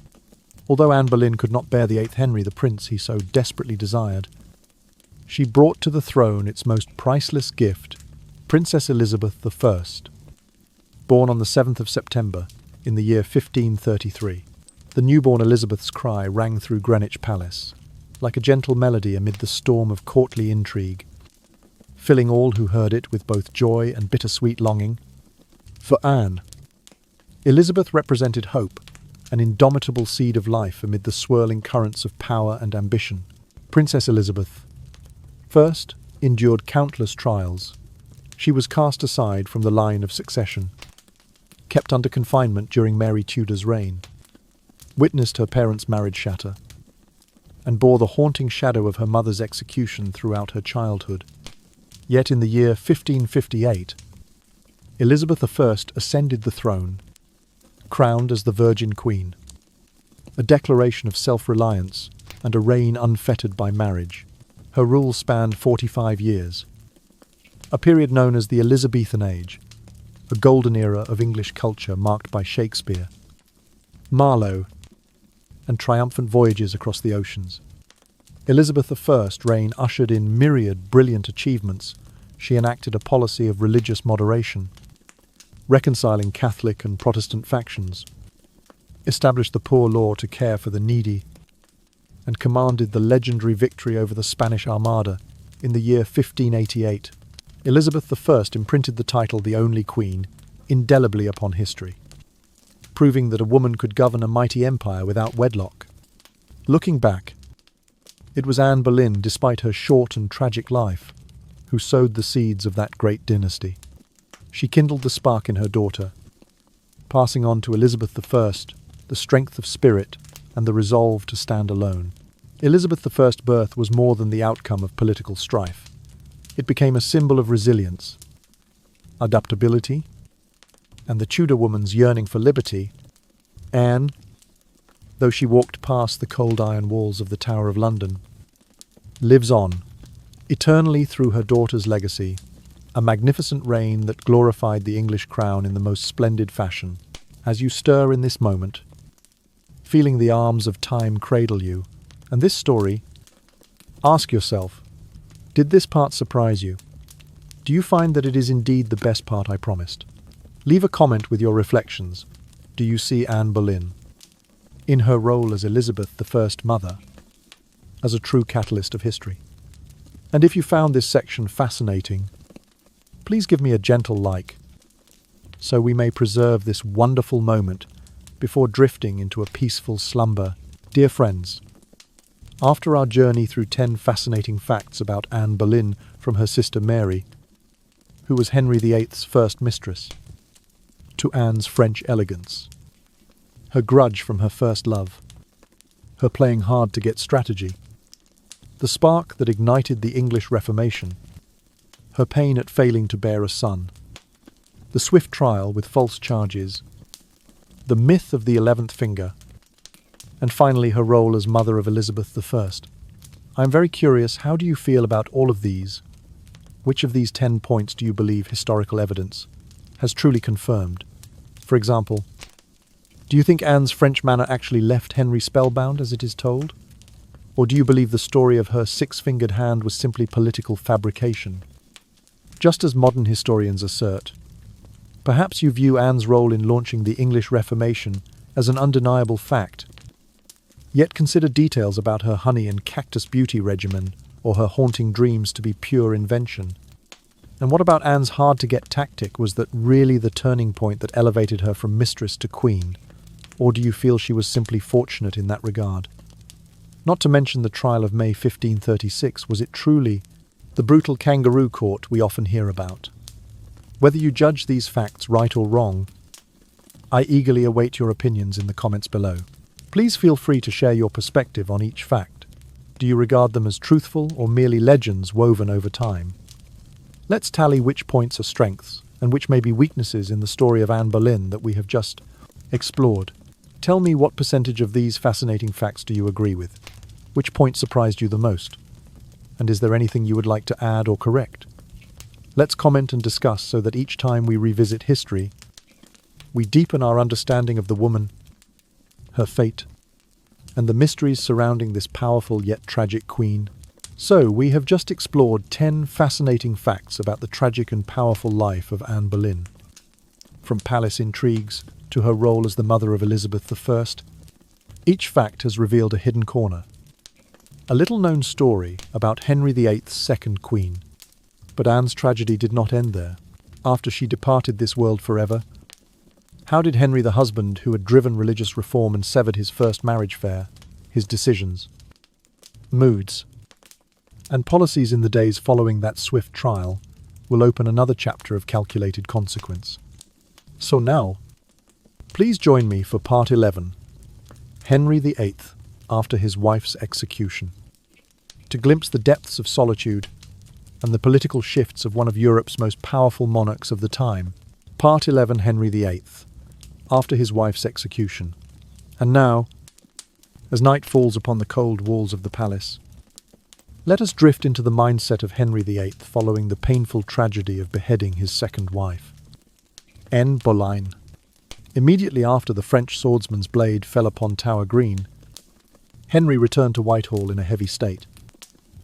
Although Anne Boleyn could not bear the 8th Henry, the prince he so desperately desired, she brought to the throne its most priceless gift, Princess Elizabeth I, born on the 7th of September in the year 1533. The newborn Elizabeth's cry rang through Greenwich Palace, like a gentle melody amid the storm of courtly intrigue, filling all who heard it with both joy and bittersweet longing. For Anne, Elizabeth represented hope, an indomitable seed of life amid the swirling currents of power and ambition. Princess Elizabeth first endured countless trials. She was cast aside from the line of succession, kept under confinement during Mary Tudor's reign, witnessed her parents' marriage shatter, and bore the haunting shadow of her mother's execution throughout her childhood. Yet in the year 1558, Elizabeth I ascended the throne, crowned as the Virgin Queen, a declaration of self-reliance and a reign unfettered by marriage. Her rule spanned 45 years, a period known as the Elizabethan Age, a golden era of English culture marked by Shakespeare, Marlowe, and triumphant voyages across the oceans. Elizabeth I's reign ushered in myriad brilliant achievements. She enacted a policy of religious moderation, reconciling Catholic and Protestant factions, established the poor law to care for the needy, and commanded the legendary victory over the Spanish Armada in the year 1588. Elizabeth I imprinted the title the Only Queen indelibly upon history, proving that a woman could govern a mighty empire without wedlock. Looking back, it was Anne Boleyn, despite her short and tragic life, who sowed the seeds of that great dynasty. She kindled the spark in her daughter, passing on to Elizabeth I the strength of spirit and the resolve to stand alone. Elizabeth I's birth was more than the outcome of political strife. It became a symbol of resilience, adaptability, and the Tudor woman's yearning for liberty. Anne, though she walked past the cold iron walls of the Tower of London, lives on, eternally through her daughter's legacy, a magnificent reign that glorified the English crown in the most splendid fashion. As you stir in this moment, feeling the arms of time cradle you, and this story, ask yourself, did this part surprise you? Do you find that it is indeed the best part I promised? Leave a comment with your reflections. Do you see Anne Boleyn, in her role as Elizabeth I's mother, as a true catalyst of history? And if you found this section fascinating, please give me a gentle like, so we may preserve this wonderful moment before drifting into a peaceful slumber. Dear friends, after our journey through 10 fascinating facts about Anne Boleyn from her sister Mary, who was Henry VIII's first mistress, to Anne's French elegance, her grudge from her first love, her playing hard to get strategy, the spark that ignited the English Reformation, her pain at failing to bear a son, the swift trial with false charges, the myth of the 11th finger, and finally her role as mother of Elizabeth I. I'm very curious, how do you feel about all of these? Which of these 10 points do you believe historical evidence has truly confirmed? For example, do you think Anne's French manner actually left Henry spellbound, as it is told? Or do you believe the story of her six-fingered hand was simply political fabrication? Just as modern historians assert, perhaps you view Anne's role in launching the English Reformation as an undeniable fact, yet consider details about her honey and cactus beauty regimen or her haunting dreams to be pure invention. And what about Anne's hard-to-get tactic? Was that really the turning point that elevated her from mistress to queen? Or do you feel she was simply fortunate in that regard? Not to mention the trial of May 1536, was it truly the brutal kangaroo court we often hear about? Whether you judge these facts right or wrong, I eagerly await your opinions in the comments below. Please feel free to share your perspective on each fact. Do you regard them as truthful or merely legends woven over time? Let's tally which points are strengths and which may be weaknesses in the story of Anne Boleyn that we have just explored. Tell me, what percentage of these fascinating facts do you agree with? Which point surprised you the most? And is there anything you would like to add or correct? Let's comment and discuss so that each time we revisit history, we deepen our understanding of the woman, her fate, and the mysteries surrounding this powerful yet tragic queen. So, we have just explored 10 fascinating facts about the tragic and powerful life of Anne Boleyn. From palace intrigues to her role as the mother of Elizabeth I, each fact has revealed a hidden corner. A little-known story about Henry VIII's second queen. But Anne's tragedy did not end there. After she departed this world forever, how did Henry, the husband who had driven religious reform and severed his first marriage fare, his decisions, moods, and policies in the days following that swift trial, will open another chapter of calculated consequence? So now, please join me for part 11, Henry VIII, after his wife's execution, to glimpse the depths of solitude and the political shifts of one of Europe's most powerful monarchs of the time. Part 11, Henry VIII, after his wife's execution. And now, as night falls upon the cold walls of the palace, let us drift into the mindset of Henry VIII following the painful tragedy of beheading his second wife, Anne Boleyn. Immediately after the French swordsman's blade fell upon Tower Green, Henry returned to Whitehall in a heavy state.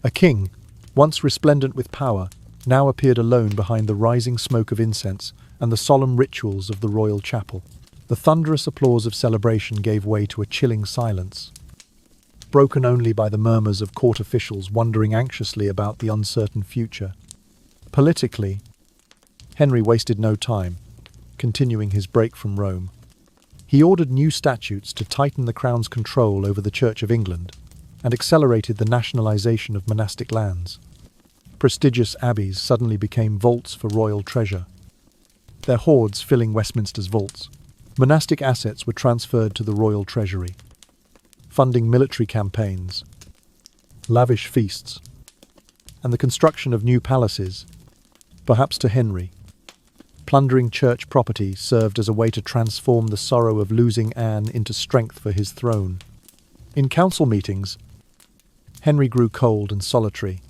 A king, once resplendent with power, now appeared alone behind the rising smoke of incense and the solemn rituals of the royal chapel. The thunderous applause of celebration gave way to a chilling silence, broken only by the murmurs of court officials wondering anxiously about the uncertain future. Politically, Henry wasted no time, continuing his break from Rome. He ordered new statutes to tighten the crown's control over the Church of England and accelerated the nationalization of monastic lands. Prestigious abbeys suddenly became vaults for royal treasure, their hoards filling Westminster's vaults. Monastic assets were transferred to the royal treasury, funding military campaigns, lavish feasts, and the construction of new palaces. Perhaps to Henry, plundering church property served as a way to transform the sorrow of losing Anne into strength for his throne. In council meetings, Henry grew cold and solitary.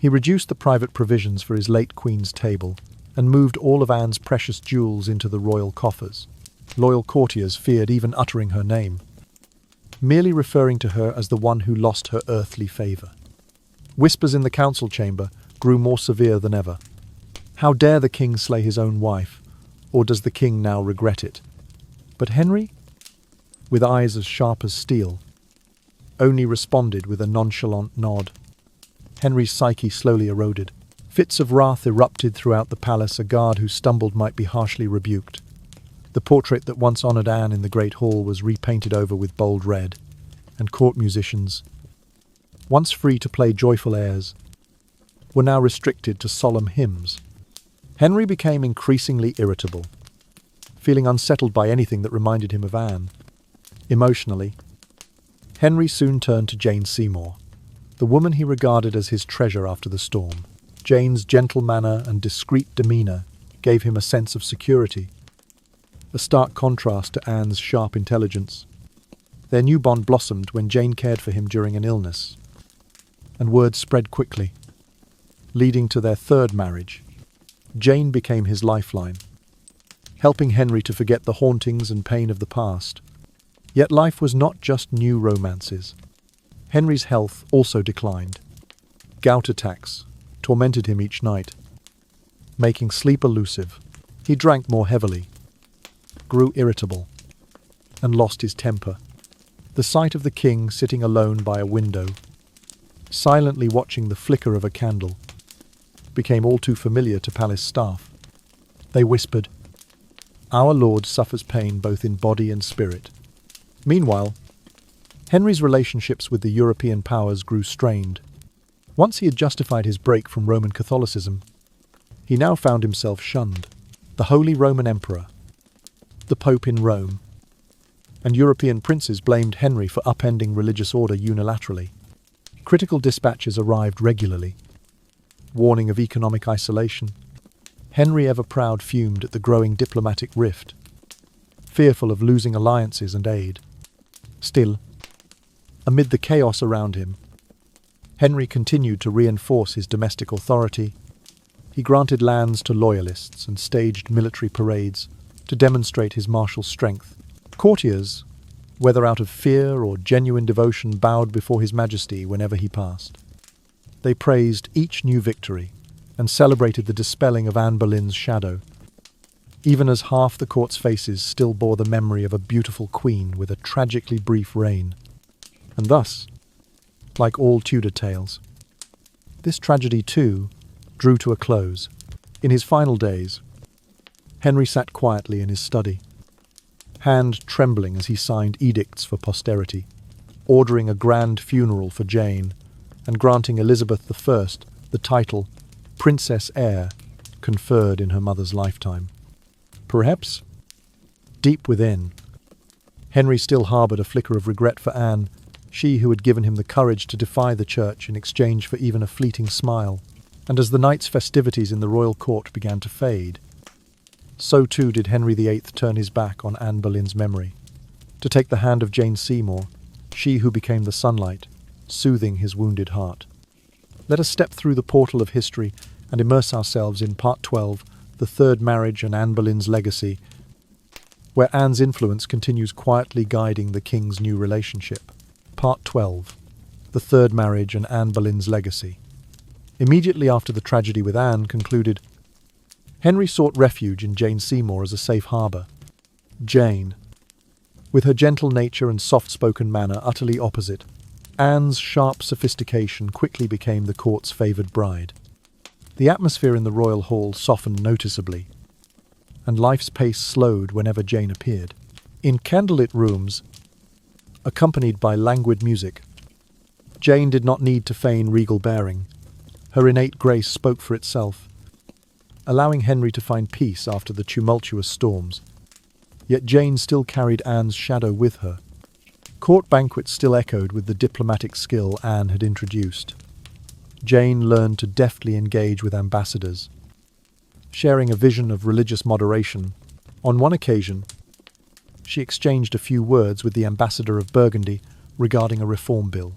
He reduced the private provisions for his late queen's table and moved all of Anne's precious jewels into the royal coffers. Loyal courtiers feared even uttering her name, merely referring to her as the one who lost her earthly favour. Whispers in the council chamber grew more severe than ever. How dare the king slay his own wife, or does the king now regret it? But Henry, with eyes as sharp as steel, only responded with a nonchalant nod. Henry's psyche slowly eroded. Fits of wrath erupted throughout the palace. A guard who stumbled might be harshly rebuked. The portrait that once honoured Anne in the great hall was repainted over with bold red, and court musicians, once free to play joyful airs, were now restricted to solemn hymns. Henry became increasingly irritable, feeling unsettled by anything that reminded him of Anne. Emotionally, Henry soon turned to Jane Seymour, the woman he regarded as his treasure after the storm. Jane's gentle manner and discreet demeanour gave him a sense of security, a stark contrast to Anne's sharp intelligence. Their new bond blossomed when Jane cared for him during an illness, and word spread quickly, leading to their third marriage. Jane became his lifeline, helping Henry to forget the hauntings and pain of the past. Yet life was not just new romances. Henry's health also declined. Gout attacks tormented him each night, making sleep elusive. He drank more heavily, grew irritable, and lost his temper. The sight of the king sitting alone by a window, silently watching the flicker of a candle, became all too familiar to palace staff. They whispered, "Our Lord suffers pain both in body and spirit." Meanwhile, Henry's relationships with the European powers grew strained. Once he had justified his break from Roman Catholicism, he now found himself shunned. The Holy Roman Emperor, the Pope in Rome, and European princes blamed Henry for upending religious order unilaterally. Critical dispatches arrived regularly, warning of economic isolation. Henry, ever proud, fumed at the growing diplomatic rift, fearful of losing alliances and aid. Still, amid the chaos around him, Henry continued to reinforce his domestic authority. He granted lands to loyalists and staged military parades to demonstrate his martial strength. Courtiers, whether out of fear or genuine devotion, bowed before his majesty whenever he passed. They praised each new victory and celebrated the dispelling of Anne Boleyn's shadow, even as half the court's faces still bore the memory of a beautiful queen with a tragically brief reign. And thus, like all Tudor tales, this tragedy too drew to a close. In his final days, Henry sat quietly in his study, hand trembling as he signed edicts for posterity, ordering a grand funeral for Jane and granting Elizabeth I the title Princess Heir conferred in her mother's lifetime. Perhaps, deep within, Henry still harboured a flicker of regret for Anne, she who had given him the courage to defy the church in exchange for even a fleeting smile. And as the night's festivities in the royal court began to fade, so too did Henry VIII turn his back on Anne Boleyn's memory, to take the hand of Jane Seymour, she who became the sunlight, soothing his wounded heart. Let us step through the portal of history and immerse ourselves in Part 12, The Third Marriage and Anne Boleyn's Legacy, where Anne's influence continues quietly guiding the king's new relationship. Part 12, The Third Marriage and Anne Boleyn's Legacy. Immediately after the tragedy with Anne concluded, Henry sought refuge in Jane Seymour as a safe harbour. Jane, with her gentle nature and soft-spoken manner utterly opposite, Anne's sharp sophistication quickly became the court's favoured bride. The atmosphere in the royal hall softened noticeably, and life's pace slowed whenever Jane appeared. In candlelit rooms, accompanied by languid music, Jane did not need to feign regal bearing. Her innate grace spoke for itself, allowing Henry to find peace after the tumultuous storms. Yet Jane still carried Anne's shadow with her. Court banquets still echoed with the diplomatic skill Anne had introduced. Jane learned to deftly engage with ambassadors, sharing a vision of religious moderation. On one occasion, she exchanged a few words with the ambassador of Burgundy regarding a reform bill,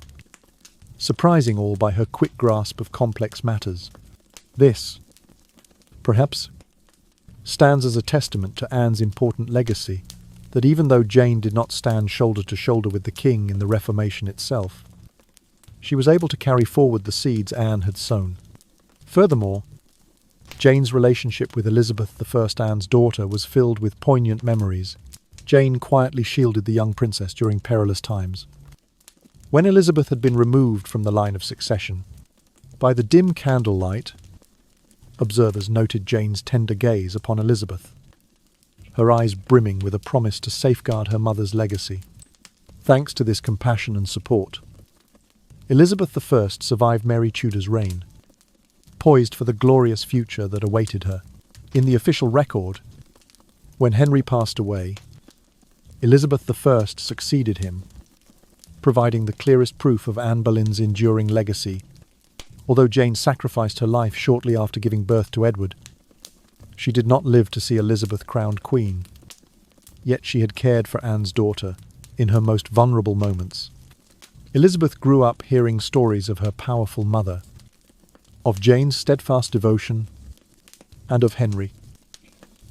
surprising all by her quick grasp of complex matters. This, perhaps, stands as a testament to Anne's important legacy, that even though Jane did not stand shoulder to shoulder with the king in the Reformation itself, she was able to carry forward the seeds Anne had sown. Furthermore, Jane's relationship with Elizabeth I, Anne's daughter, was filled with poignant memories. Jane quietly shielded the young princess during perilous times. When Elizabeth had been removed from the line of succession, by the dim candlelight, observers noted Jane's tender gaze upon Elizabeth, her eyes brimming with a promise to safeguard her mother's legacy. Thanks to this compassion and support, Elizabeth I survived Mary Tudor's reign, poised for the glorious future that awaited her. In the official record, when Henry passed away, Elizabeth I succeeded him, providing the clearest proof of Anne Boleyn's enduring legacy. Although Jane sacrificed her life shortly after giving birth to Edward, she did not live to see Elizabeth crowned queen. Yet she had cared for Anne's daughter in her most vulnerable moments. Elizabeth grew up hearing stories of her powerful mother, of Jane's steadfast devotion, and of Henry,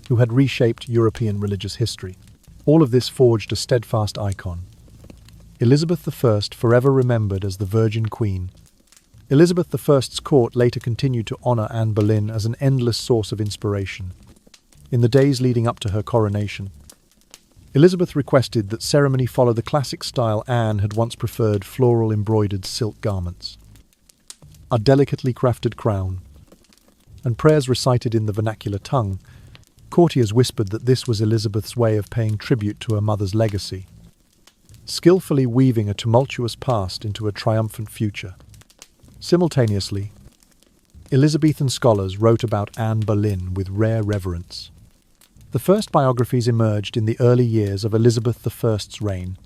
who had reshaped European religious history. All of this forged a steadfast icon. Elizabeth I, forever remembered as the Virgin Queen. Elizabeth I's court later continued to honour Anne Boleyn as an endless source of inspiration. In the days leading up to her coronation, Elizabeth requested that ceremony follow the classic style Anne had once preferred: floral embroidered silk garments, a delicately crafted crown, and prayers recited in the vernacular tongue. Courtiers whispered that this was Elizabeth's way of paying tribute to her mother's legacy. skillfully weaving a tumultuous past into a triumphant future. Simultaneously, Elizabethan scholars wrote about Anne Boleyn with rare reverence. The first biographies emerged in the early years of Elizabeth I's reign,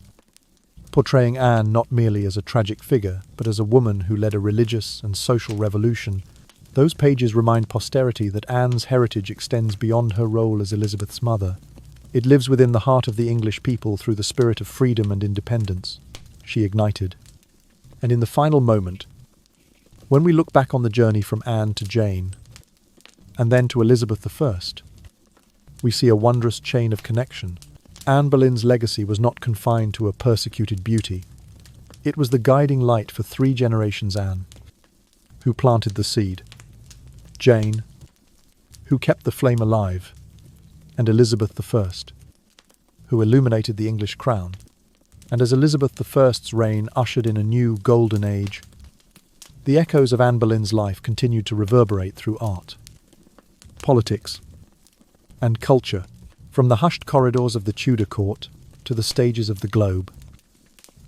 portraying Anne not merely as a tragic figure, but as a woman who led a religious and social revolution. Those pages remind posterity that Anne's heritage extends beyond her role as Elizabeth's mother. It lives within the heart of the English people through the spirit of freedom and independence she ignited. And in the final moment, when we look back on the journey from Anne to Jane, and then to Elizabeth I, we see a wondrous chain of connection. Anne Boleyn's legacy was not confined to a persecuted beauty. It was the guiding light for 3 generations: Anne, who planted the seed; Jane, who kept the flame alive; and Elizabeth I, who illuminated the English crown. And as Elizabeth I's reign ushered in a new golden age, the echoes of Anne Boleyn's life continued to reverberate through art, politics, and culture, from the hushed corridors of the Tudor court to the stages of the globe.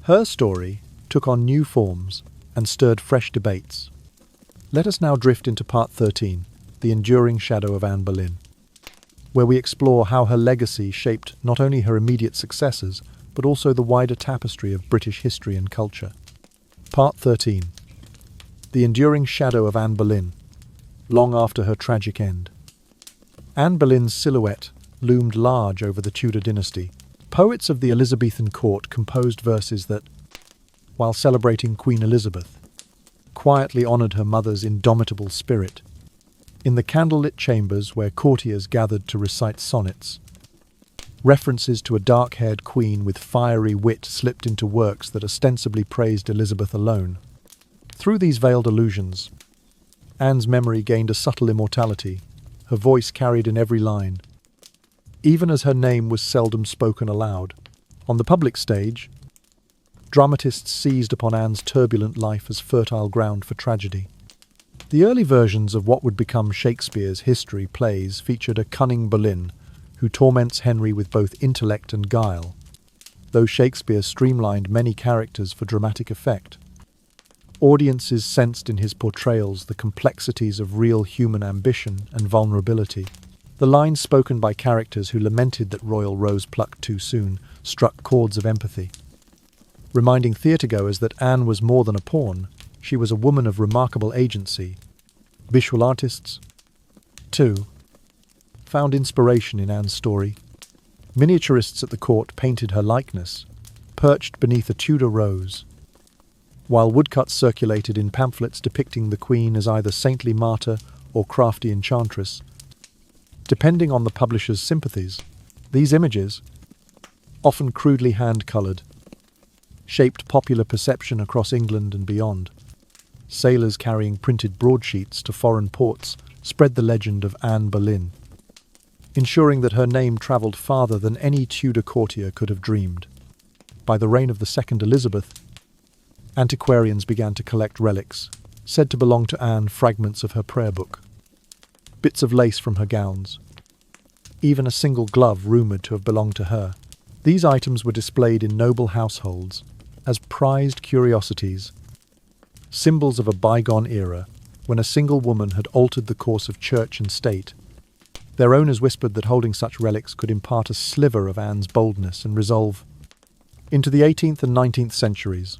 Her story took on new forms and stirred fresh debates. Let us now drift into part 13, The Enduring Shadow of Anne Boleyn, where we explore how her legacy shaped not only her immediate successors, but also the wider tapestry of British history and culture. Part 13. The Enduring Shadow of Anne Boleyn, long after her tragic end. Anne Boleyn's silhouette loomed large over the Tudor dynasty. Poets of the Elizabethan court composed verses that, while celebrating Queen Elizabeth, quietly honoured her mother's indomitable spirit. In the candlelit chambers where courtiers gathered to recite sonnets, references to a dark-haired queen with fiery wit slipped into works that ostensibly praised Elizabeth alone. Through these veiled allusions, Anne's memory gained a subtle immortality, her voice carried in every line, even as her name was seldom spoken aloud. On the public stage, dramatists seized upon Anne's turbulent life as fertile ground for tragedy. The early versions of what would become Shakespeare's history plays featured a cunning Boleyn who torments Henry with both intellect and guile, though Shakespeare streamlined many characters for dramatic effect. Audiences sensed in his portrayals the complexities of real human ambition and vulnerability. The lines spoken by characters who lamented that royal rose plucked too soon struck chords of empathy, reminding theatregoers that Anne was more than a pawn. She was a woman of remarkable agency. Visual artists, too, found inspiration in Anne's story. Miniaturists at the court painted her likeness, perched beneath a Tudor rose, while woodcuts circulated in pamphlets depicting the Queen as either saintly martyr or crafty enchantress. Depending on the publisher's sympathies, these images, often crudely hand-coloured, shaped popular perception across England and beyond. Sailors carrying printed broadsheets to foreign ports spread the legend of Anne Boleyn, ensuring that her name travelled farther than any Tudor courtier could have dreamed. By the reign of the second Elizabeth, antiquarians began to collect relics, said to belong to Anne, fragments of her prayer book, bits of lace from her gowns, even a single glove rumoured to have belonged to her. These items were displayed in noble households as prized curiosities, symbols of a bygone era when a single woman had altered the course of church and state. Their owners whispered that holding such relics could impart a sliver of Anne's boldness and resolve. Into the 18th and 19th centuries,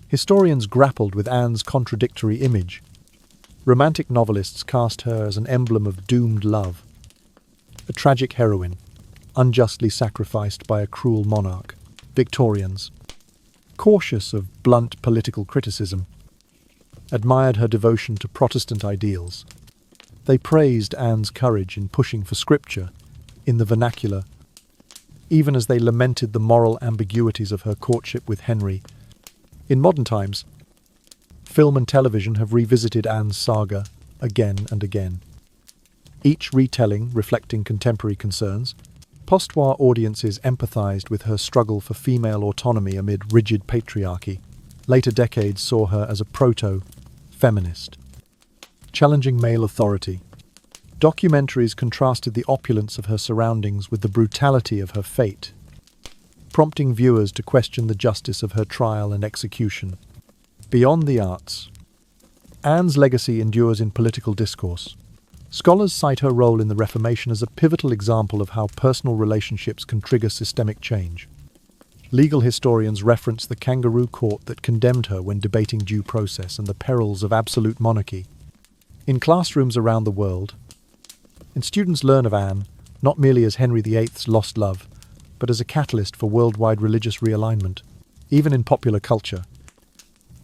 historians grappled with Anne's contradictory image. Romantic novelists cast her as an emblem of doomed love, a tragic heroine, unjustly sacrificed by a cruel monarch. Victorians, cautious of blunt political criticism, admired her devotion to Protestant ideals. They praised Anne's courage in pushing for scripture in the vernacular, even as they lamented the moral ambiguities of her courtship with Henry. In modern times, film and television have revisited Anne's saga again and again, each retelling reflecting contemporary concerns. Post-war audiences empathized with her struggle for female autonomy amid rigid patriarchy. Later decades saw her as a proto-feminist, challenging male authority. Documentaries contrasted the opulence of her surroundings with the brutality of her fate. prompting viewers to question the justice of her trial and execution. Beyond the arts, Anne's legacy endures in political discourse. Scholars cite her role in the Reformation as a pivotal example of how personal relationships can trigger systemic change. Legal historians reference the kangaroo court that condemned her when debating due process and the perils of absolute monarchy. In classrooms around the world, students learn of Anne not merely as Henry VIII's lost love, but as a catalyst for worldwide religious realignment. Even in popular culture,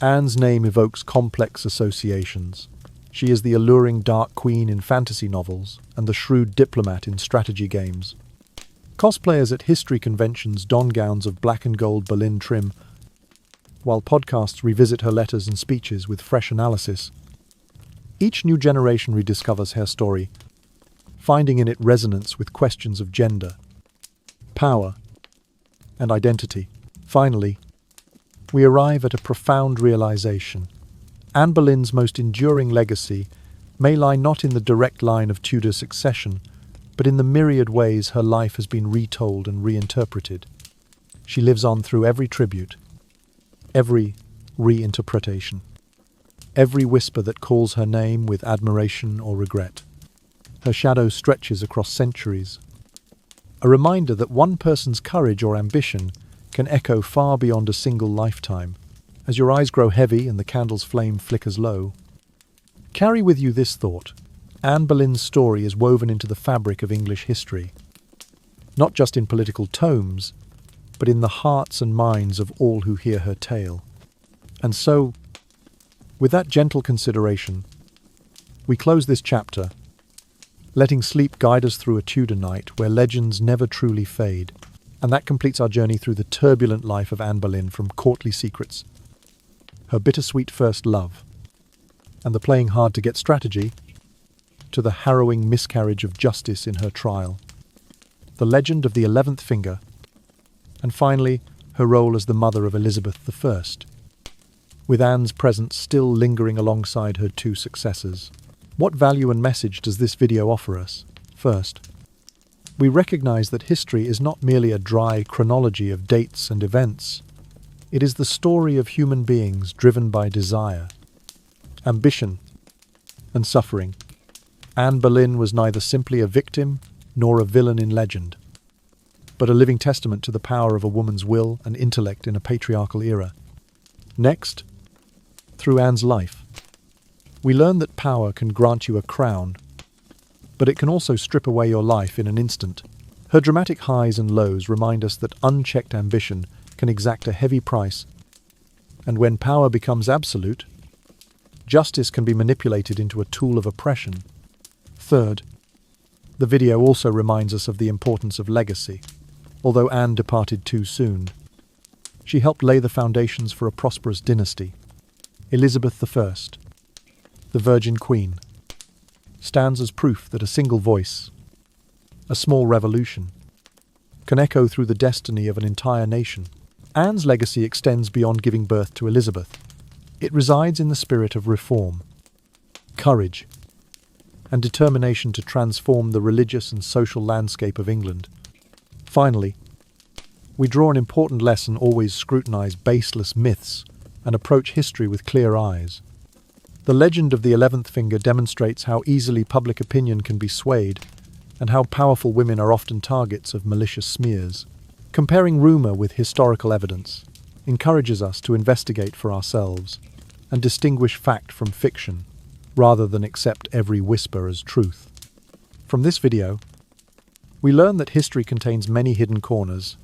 Anne's name evokes complex associations. She is the alluring dark queen in fantasy novels and the shrewd diplomat in strategy games. Cosplayers at history conventions don gowns of black and gold Boleyn trim, while podcasts revisit her letters and speeches with fresh analysis. Each new generation rediscovers her story, finding in it resonance with questions of gender, power, and identity. Finally, we arrive at a profound realization. Anne Boleyn's most enduring legacy may lie not in the direct line of Tudor succession, but in the myriad ways her life has been retold and reinterpreted. She lives on through every tribute, every reinterpretation, every whisper that calls her name with admiration or regret. Her shadow stretches across centuries, a reminder that one person's courage or ambition can echo far beyond a single lifetime. As your eyes grow heavy and the candle's flame flickers low, carry with you this thought: Anne Boleyn's story is woven into the fabric of English history, not just in political tomes, but in the hearts and minds of all who hear her tale. And so, with that gentle consideration, we close this chapter, letting sleep guide us through a Tudor night where legends never truly fade. And that completes our journey through the turbulent life of Anne Boleyn, from courtly secrets, her bittersweet first love, and the playing hard to get strategy, to the harrowing miscarriage of justice in her trial, the legend of the 11th finger, and finally her role as the mother of Elizabeth I, with Anne's presence still lingering alongside her two successors. What value and message does this video offer us? First, we recognize that history is not merely a dry chronology of dates and events. It is the story of human beings driven by desire, ambition, and suffering. Anne Boleyn was neither simply a victim nor a villain in legend, but a living testament to the power of a woman's will and intellect in a patriarchal era. Next, through Anne's life, we learn that power can grant you a crown, but it can also strip away your life in an instant. Her dramatic highs and lows remind us that unchecked ambition can exact a heavy price, and when power becomes absolute, justice can be manipulated into a tool of oppression. Third, the video also reminds us of the importance of legacy. Although Anne departed too soon, she helped lay the foundations for a prosperous dynasty. Elizabeth I, the Virgin Queen, stands as proof that a single voice, a small revolution, can echo through the destiny of an entire nation. Anne's legacy extends beyond giving birth to Elizabeth. It resides in the spirit of reform, courage, and determination to transform the religious and social landscape of England. Finally, we draw an important lesson: always scrutinize baseless myths and approach history with clear eyes. The legend of the 11th finger demonstrates how easily public opinion can be swayed and how powerful women are often targets of malicious smears. Comparing rumor with historical evidence encourages us to investigate for ourselves and distinguish fact from fiction, rather than accept every whisper as truth. From this video, we learn that history contains many hidden corners,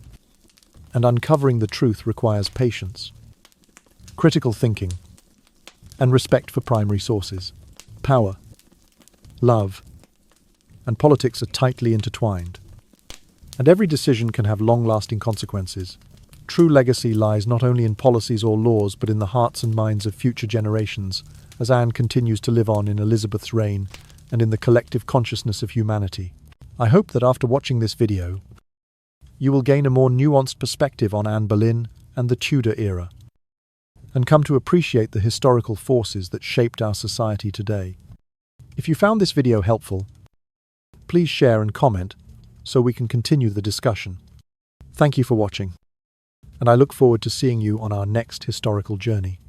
and uncovering the truth requires patience, critical thinking, and respect for primary sources. Power, love, and politics are tightly intertwined, and every decision can have long-lasting consequences. True legacy lies not only in policies or laws, but in the hearts and minds of future generations, as Anne continues to live on in Elizabeth's reign and in the collective consciousness of humanity. I hope that after watching this video, you will gain a more nuanced perspective on Anne Boleyn and the Tudor era, and come to appreciate the historical forces that shaped our society today. If you found this video helpful, please share and comment so we can continue the discussion. Thank you for watching. and I look forward to seeing you on our next historical journey.